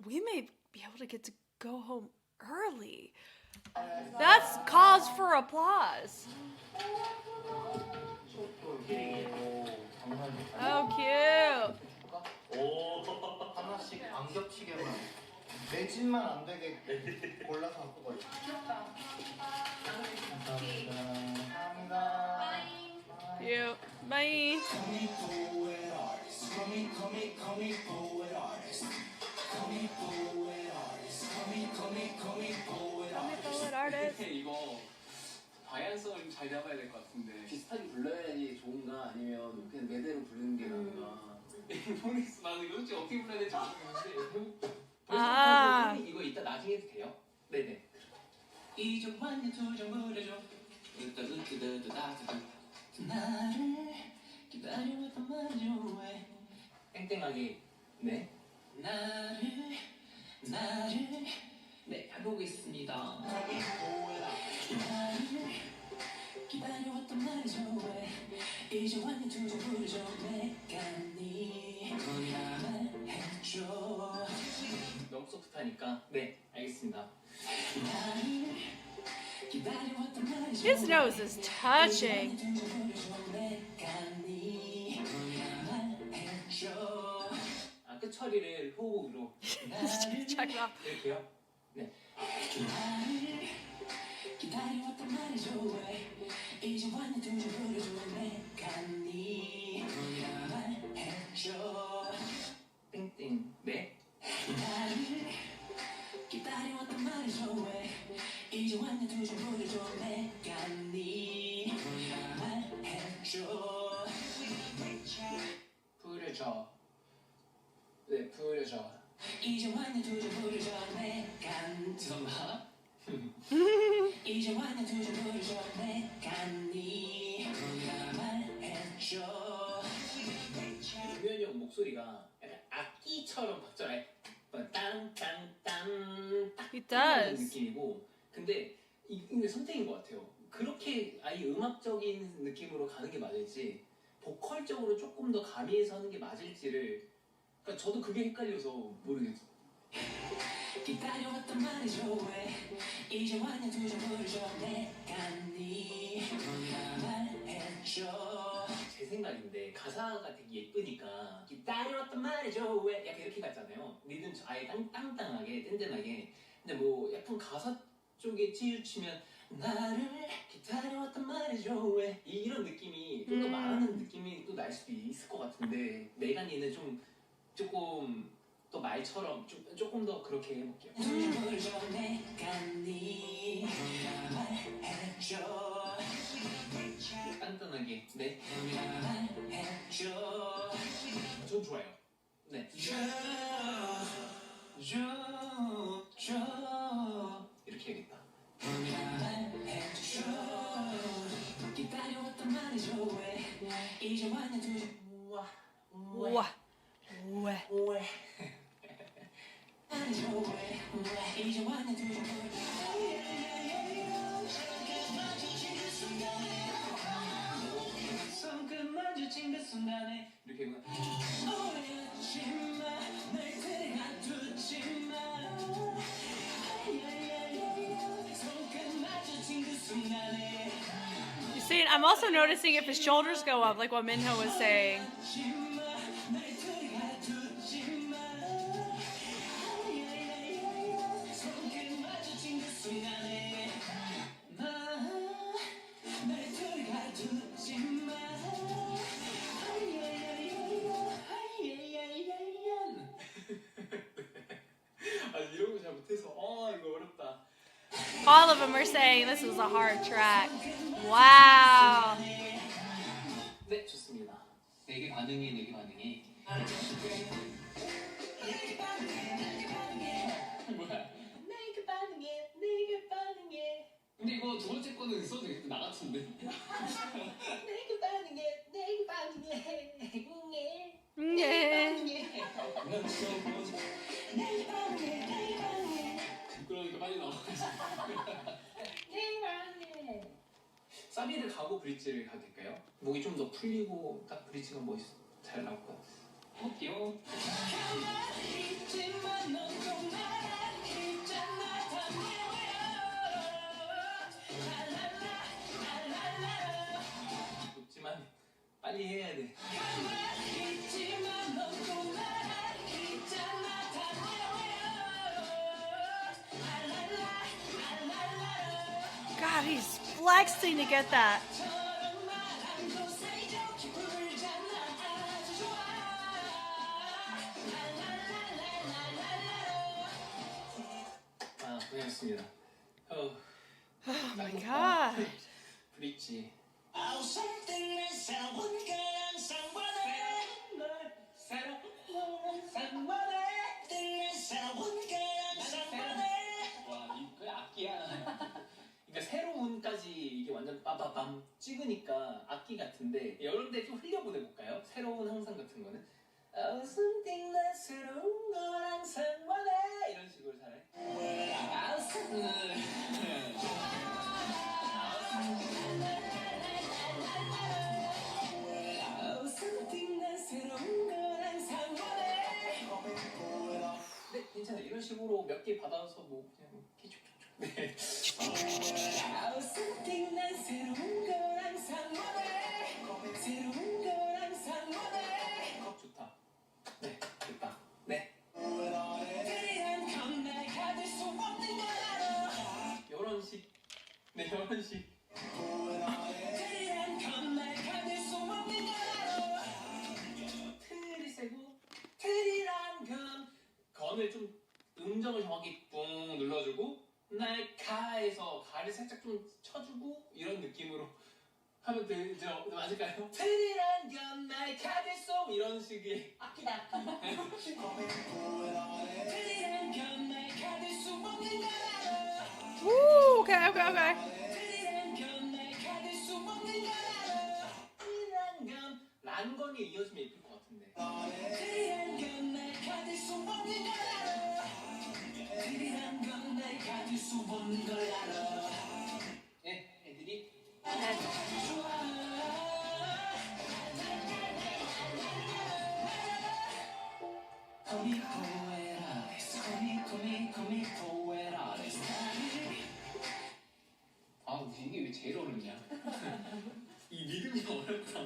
S1: we may be able to get to go home early. That's cause for applause. Oh, cute.
S2: 하나씩 안 겹치게만 내 집만 안 되게 골라서 갖고 가요. 감사합니다.
S1: Cute. Bye. Poet artist.
S6: 이거 방향성을 좀 잘 잡아야 될 것 같은데
S7: 비슷하게 불러야지 좋은가 아니면 그냥 매대로 부르는 게 나은가.
S6: 모르겠어. 나는 이거 솔직히 어떻게 불러야 될지 모르겠는데
S1: 아.
S7: 이거 이따 나중에 해도 돼요? 네네. 이점 완전 두점 부려줘. 나를 기다려왔단 말이죠 왜 땡땡하게 네 나를 네 해보겠습니다. 나를 기다려왔단 말이죠 왜 이제 완전 두점 부려줘 내가 네 거냐만 해줘. 너무 소프트하니까 네 알겠습니다. 나를 기다려왔단 말이죠.
S1: His nose is touching.
S7: 아, 끝 처리를 호흡으로
S1: Check it out.
S7: 이렇게요. 네. 기다려왔단 말이죠 왜 이제 완전 두점 부려줘 내가 네 거냐만 해줘. 땡땡 네. 기다려왔단 말이죠 왜 이제 완전 두점 부려줘 내가 네 거냐만 해줘. 부려줘 네 부려줘 이제 완전 두점 부려줘 내가 죄송합니다. 이제 완전 두점 부려줘 내가 네 거냐만 해줘. 유면이 형 목소리가 약간 악기처럼 박자에 딴딴딴 딱
S1: He does.
S7: 느낌이고 근데 근데 선택인 것 같아요. 그렇게 아예 음악적인 느낌으로 가는 게 맞을지 보컬적으로 조금 더 가미해서 하는 게 맞을지를 그러니까 저도 그게 헷갈려서 모르겠어요. 기다려왔단 말이죠 왜 이제 완전 두점 부려줘 내가 네 거냐만 해줘. 제 생각인데 가사가 되게 예쁘니까 기다려왔단 말이죠 왜 약간 이렇게 갔잖아요. 리듬 아예 땅땅하게 든든하게. 근데 뭐 약간 가사 쪽에 치우치면 나를 기다려왔단 말이죠 왜 이런 느낌이 좀 더 말하는 느낌이 또 날 수도 있을 것 같은데 메가니는 좀 조금 또 말처럼 조금 더 그렇게 해볼게요. 단단하게 네. 전 좋아요. 네. 이렇게 해야겠다. 기다려왔단 말이죠 왜 이제 완전 두점
S1: Wow.
S7: 왜 말이죠 왜 이제 완전 두점 손끝 마주친 그 순간에 이렇게 오해하지마 날 데려가두지마 손끝 마주친 그 순간에.
S1: You see, I'm also noticing if his shoulders go up, like what Minho was saying.
S7: 아 이런 거 잘 못해서 이거 어렵다.
S1: All of them are saying this is a hard track. Wow.
S7: 네 좋습니다. 내게 반응해 뭐야? 내게 반응해. 근데 이거 두 번째 거는 써도 되겠다. 나 같은데. 내게 반응해.
S1: Yeah.
S7: 그러니까 빨리 나와. 사비를 가고 브릿지를 가도 될까요? 목이 좀 더 풀리고 딱 브릿지가 잘 나올 것 같아요. 볼게요. 가만히 있지만 너도 나랑 있잖아 다 미워요. 랄랄라. 높지만 빨리 해야 돼. 가만히 있지만 너도 나랑 있잖아 다 미워요.
S1: God, he's flexing to get that.
S7: 아, 고생했습니다.
S1: Oh my God.
S7: 브릿지. 와, 이거 악기야. 그러니까 새로운까지 이게 완전 빠바밤 찍으니까 악기 같은데 여러분들 좀 흘려보내볼까요? 새로운 항상 같은 거는 something 나 새로운 걸 항상 원해 이런 식으로 잘해. something 나 새로운 걸 항상 원해. 네, 괜찮아요. 이런 식으로 몇 개 받아서 뭐 그냥 이렇게 쭉쭉쭉. 네. something 난 새로운 걸 항상 원해. 새로운 걸 항상 원해. 좋다. 네, 됐다. 네. 이런 식. 네, 이런 식. 틀이 세고 틀이란 건 건을 좀 음정을 정확히 뿡 눌러주고 날 가에서 가를 살짝 좀 쳐주고 이런 느낌으로 하면 되죠? 맞을까요? 틀이란 건 날 가질 수 이런 식의
S4: 악기다.
S7: 틀이란 건 날 가질 수 없는 걸 알아.
S1: Woo, okay, okay, okay.
S7: 틀이란 건 날 가질 수 없는 걸 알아. 틀이란 건 란건이 이어지면 예쁠 것 같은데. 틀이란 건 날 가질 수 없는 걸 알아. 틀이란 건 날 가질 수 없는 걸 알아. 네, 애들이 아, 이게 왜 제일 어렵냐? 이 리듬이 어렵다.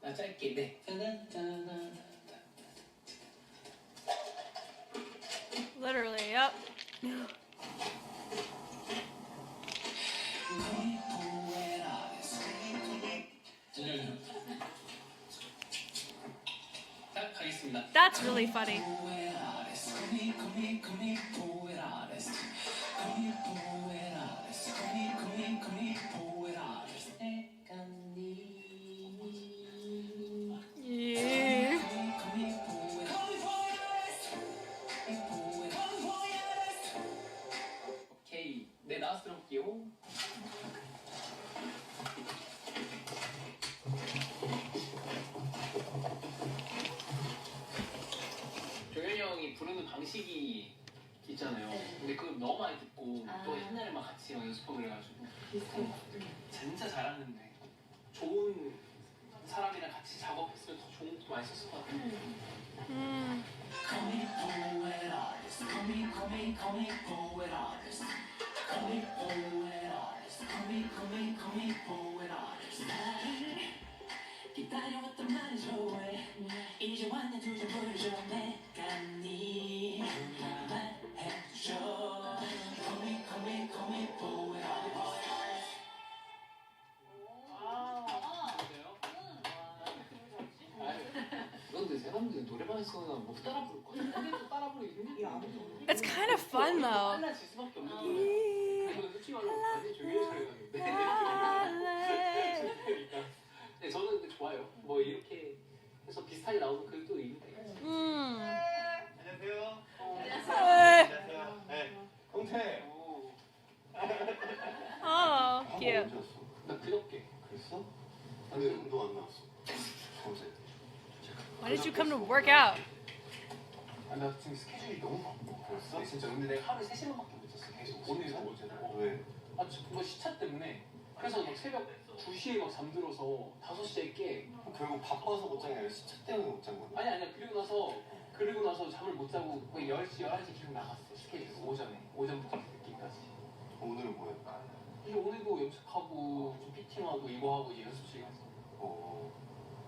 S7: 나 짧게, 네.
S1: Literally, yep.
S7: 자, 가겠습니다.
S1: That's really funny. Yeah.
S7: 오케이, 네, 나와서 들어볼게요. 조현이 형이 부르는 방식이 있잖아요. 근데 그걸 너무 많이 듣고 또 옛날에 막 같이 막 연습하고 그래가지고 진짜 잘하는데 좋은 사람이랑 같이 작업했으면 더 좋은 것도 많이 썼을 것 같아요. 기다려왔단 말이죠. 이제 완전 두절 보여줘. 내가 네 말해줘. Call me poet. 그런데 사람들이 노래방에서는 못 따라 부를 거야. 근데 따라 부르기 힘들지.
S1: It's kind of fun though.
S7: 빨라질 수밖에 없는 거야. 이거는 솔직히 말하면 완전 조용히 잘해놨는데. 네, 저는 근데 좋아요. 뭐 이렇게 해서 비슷하게 나오면 그래도 의미가 있어요.
S2: 안녕하세요.
S1: Hey.
S2: 안녕하세요. 네. 동태.
S1: Oh, cute.
S7: 나 그저께.
S2: 그랬어? 근데 운동 안 나왔어. 어제.
S1: Why did you come to work out?
S2: 아, 나 지금 스케줄이 너무 바빠. 그랬어?
S7: 네, 진짜 근데 내가 하루에 3시간밖에 못 잤어. 계속 오늘도 어제도.
S2: 왜?
S7: 아, 정말 시차 때문에. 그래서 막 새벽
S6: 2시에 막 잠들어서 5시에 깨.
S2: 결국 바빠서 못 잔 게 아니라 시차 때문에 못 잔 거네.
S6: 아니야. 그리고 나서 잠을 못 자고 거의 10시, 11시 계속 나갔어. 스케줄 오전부터 늦게까지.
S2: 오늘은 뭐 했다?
S6: 이제 오늘도 연습하고 좀 피팅하고 이거 하고 이제 연습실 갔어.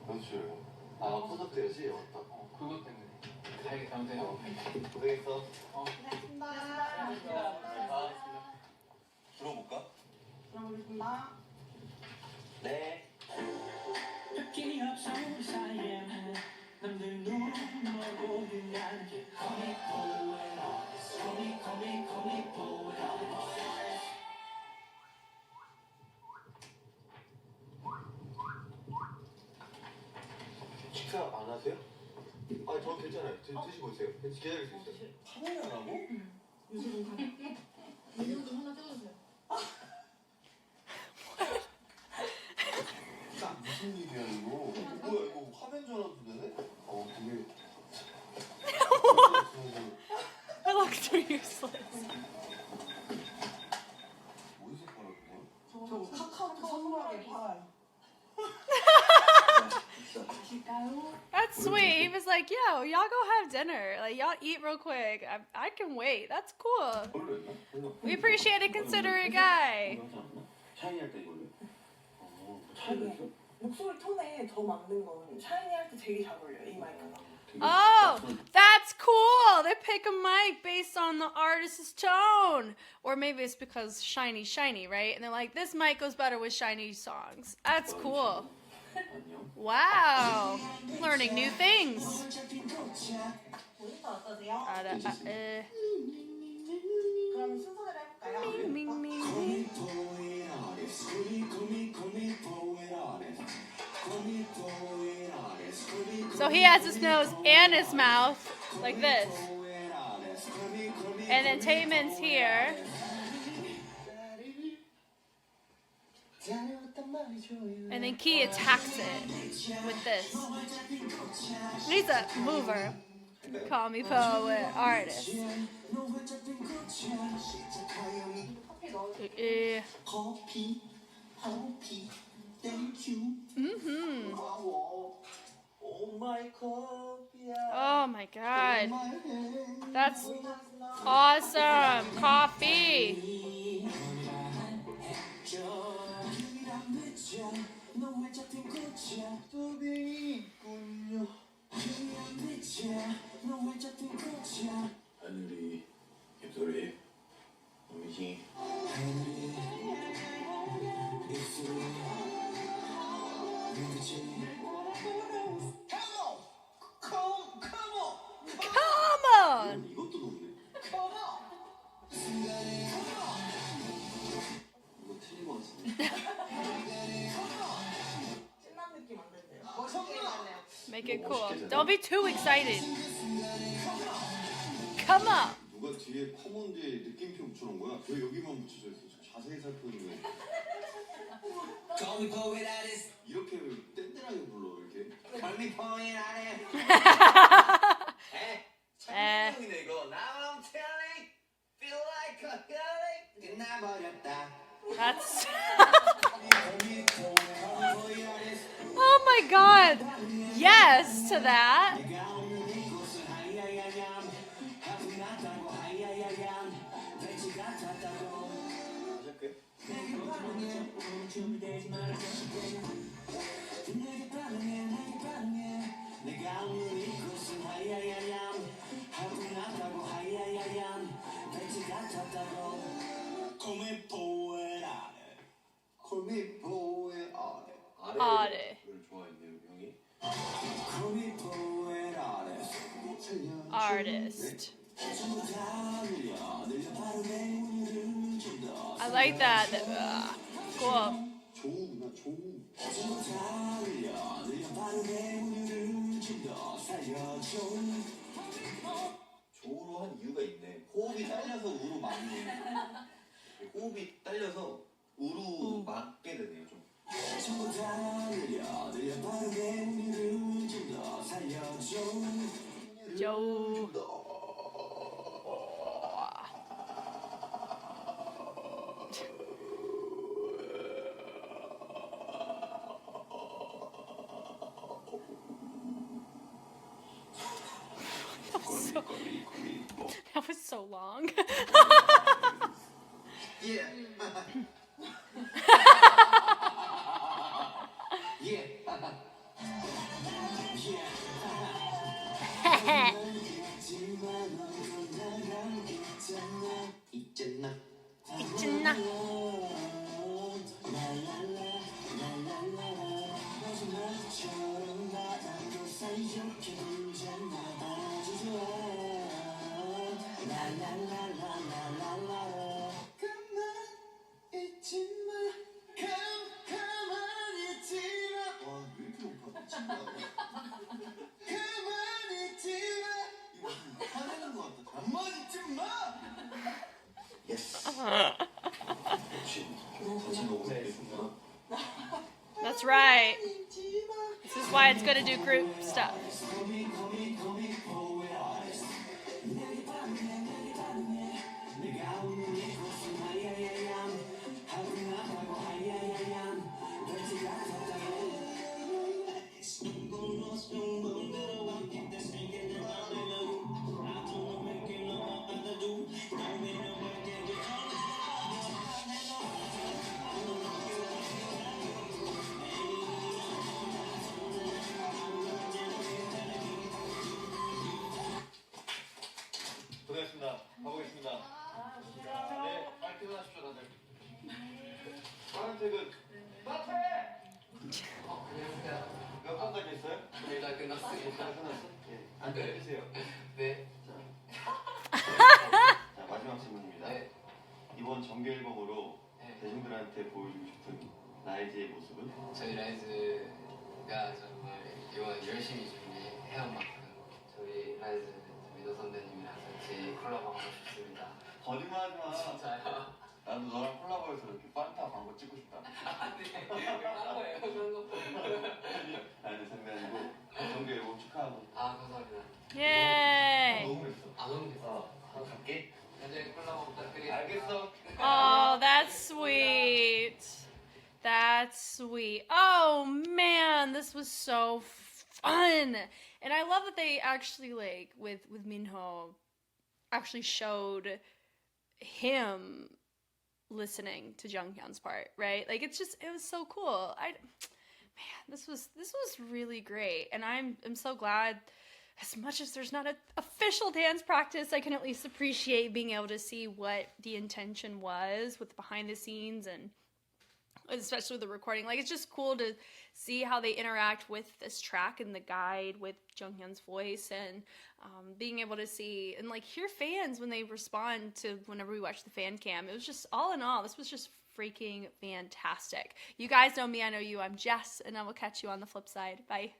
S2: 연습실. 아 콘서트였지? 맞다.
S6: 그것 때문에. 가야겠다. 아무튼
S2: 고생했어.
S5: 고생했습니다.
S2: 들어볼까?
S5: 들어보겠습니다.
S2: 네.
S7: 느낌이 없어 우리 사이에 남들 눈 멀고 그냥 Call me poet artist Call me poet artist
S2: 식사 안 하세요? 아, 저 괜찮아요. 드시고 오세요. 기다릴 수 있어요. 화면이 안 하고?
S5: 요새 좀 가볍게. 메뉴 좀 하나 찍어주세요.
S2: 무슨 일이야 이거? 뭐야 이거 화면 전화도 되네? 되게.
S1: I look so useless.
S2: 어디서 팔았구나?
S5: 저 카카오톡 선물하게 팔아요.
S1: That's sweet. He was like, yo, y'all go have dinner. Like, y'all eat real quick. I can wait. That's cool.
S2: 뭘로 했나?
S1: We appreciate a considerate guy.
S2: 샤이니 할때 이걸로?
S5: 차이가 있어? 목소리 톤에 저 만든 건 샤이니 할 때 되게 잘 어울려요. 이 마이크가.
S1: Oh, that's cool. They pick a mic based on the artist's tone. Or maybe it's because SHINee, right? And they're like, this mic goes better with SHINee songs. That's cool. Wow. Learning new things.
S5: 모니터 어떠세요? 그럼 순서대로 해볼까요?
S1: So he has his nose and his mouth like this. And then Taemin's here. And then Key attacks it with this. He's a mover. Call me poet artist. Oh my god. That's awesome. Coffee.
S2: 하늘이 입술이 음식
S1: Come on.
S2: 이것도 높네. 이거 틀린 거 같은데.
S5: 신난 느낌 안 된대요. 멋있게 해달래요.
S1: Make it cool. Don't be too excited. Come on.
S2: 누가 뒤에 커먼 뒤에 느낌표 붙여놓은 거야? 왜 여기만 붙여져 있어? 저 자세히 살펴보는 거.
S7: Call me poet artist
S2: 이렇게 뗀뗀하게 불러 이렇게.
S7: Call me poet artist
S2: 창의성이네 이거. Now I'm telling, feel like a feeling. 끝나버렸다.
S1: That's. Oh my god. Yes to that.
S2: 콜미포의 아래.
S1: 아래.
S2: 를 좋아했네요 형이.
S1: Artist. I like that. Cool.
S2: 조우구나 조우. 조우로 한 이유가 있네. 호흡이 딸려서 우로 막네. 호흡이 딸려서 우로 막게 되네요 좀.
S1: Joe. That was so long.
S2: Yeah. Yeah. 있잖아.
S1: 있잖아.
S2: 가만히 있지마. 와, 왜 이렇게 높아? 미친다. 가만히 있지마. 이거 화내는 것 같다. 가만히 있지마. 예스. 역시 같이 녹음해 있습니다.
S1: That's right. This is why it's good to do group stuff.
S2: 고생했습니다. 가보겠습니다. 네, 빨리 퇴근하십시오, 다들. 파란 퇴근. 카페!
S6: 안녕하세요.
S2: 몇 번까지 했어요?
S6: 저희 다 끝났습니다.
S2: 다 끝났어? 예. 앉아계세요.
S6: 네.
S2: 자, 마지막 질문입니다.
S6: 네.
S2: 이번 정규 앨범으로
S6: 네.
S2: 대중들한테 보여주고 싶은 라이즈의 모습은?
S6: 저희 라이즈가 정말 이번 열심히 준비해온 만큼 저희 라이즈 미도 선배님이랑 같이 콜라보하고 싶습니다.
S2: 거짓말하지 마.
S6: 진짜요?
S2: 나도 너랑 콜라보해서 이렇게 판타 광고 찍고 싶다.
S6: 네. 그런 거예요. 그런 거.
S2: 아니, 장난이고 정규 앨범 축하하고.
S6: 아 감사합니다.
S1: Yay!
S2: 너무 했어.
S6: 안 오면 됐어.
S2: 갈게.
S6: 현재 콜라보 부탁드립니다.
S2: 알겠어.
S1: Oh, that's sweet. That's sweet. Oh man, this was so fun. And I love that they actually like with Minho actually showed him listening to Junghyun's part, right? Like it was so cool. This was really great. And I'm so glad, as much as there's not an official dance practice, I can at least appreciate being able to see what the intention was with behind the scenes, and especially with the recording. Like, it's just cool to see how they interact with this track and the guide with Junghyun's voice, and being able to see and like hear fans when they respond to whenever we watch the fan cam. It was just, all in all, this was just freaking fantastic. You guys know me, I know you. I'm Jess, and I will catch you on the flip side. Bye.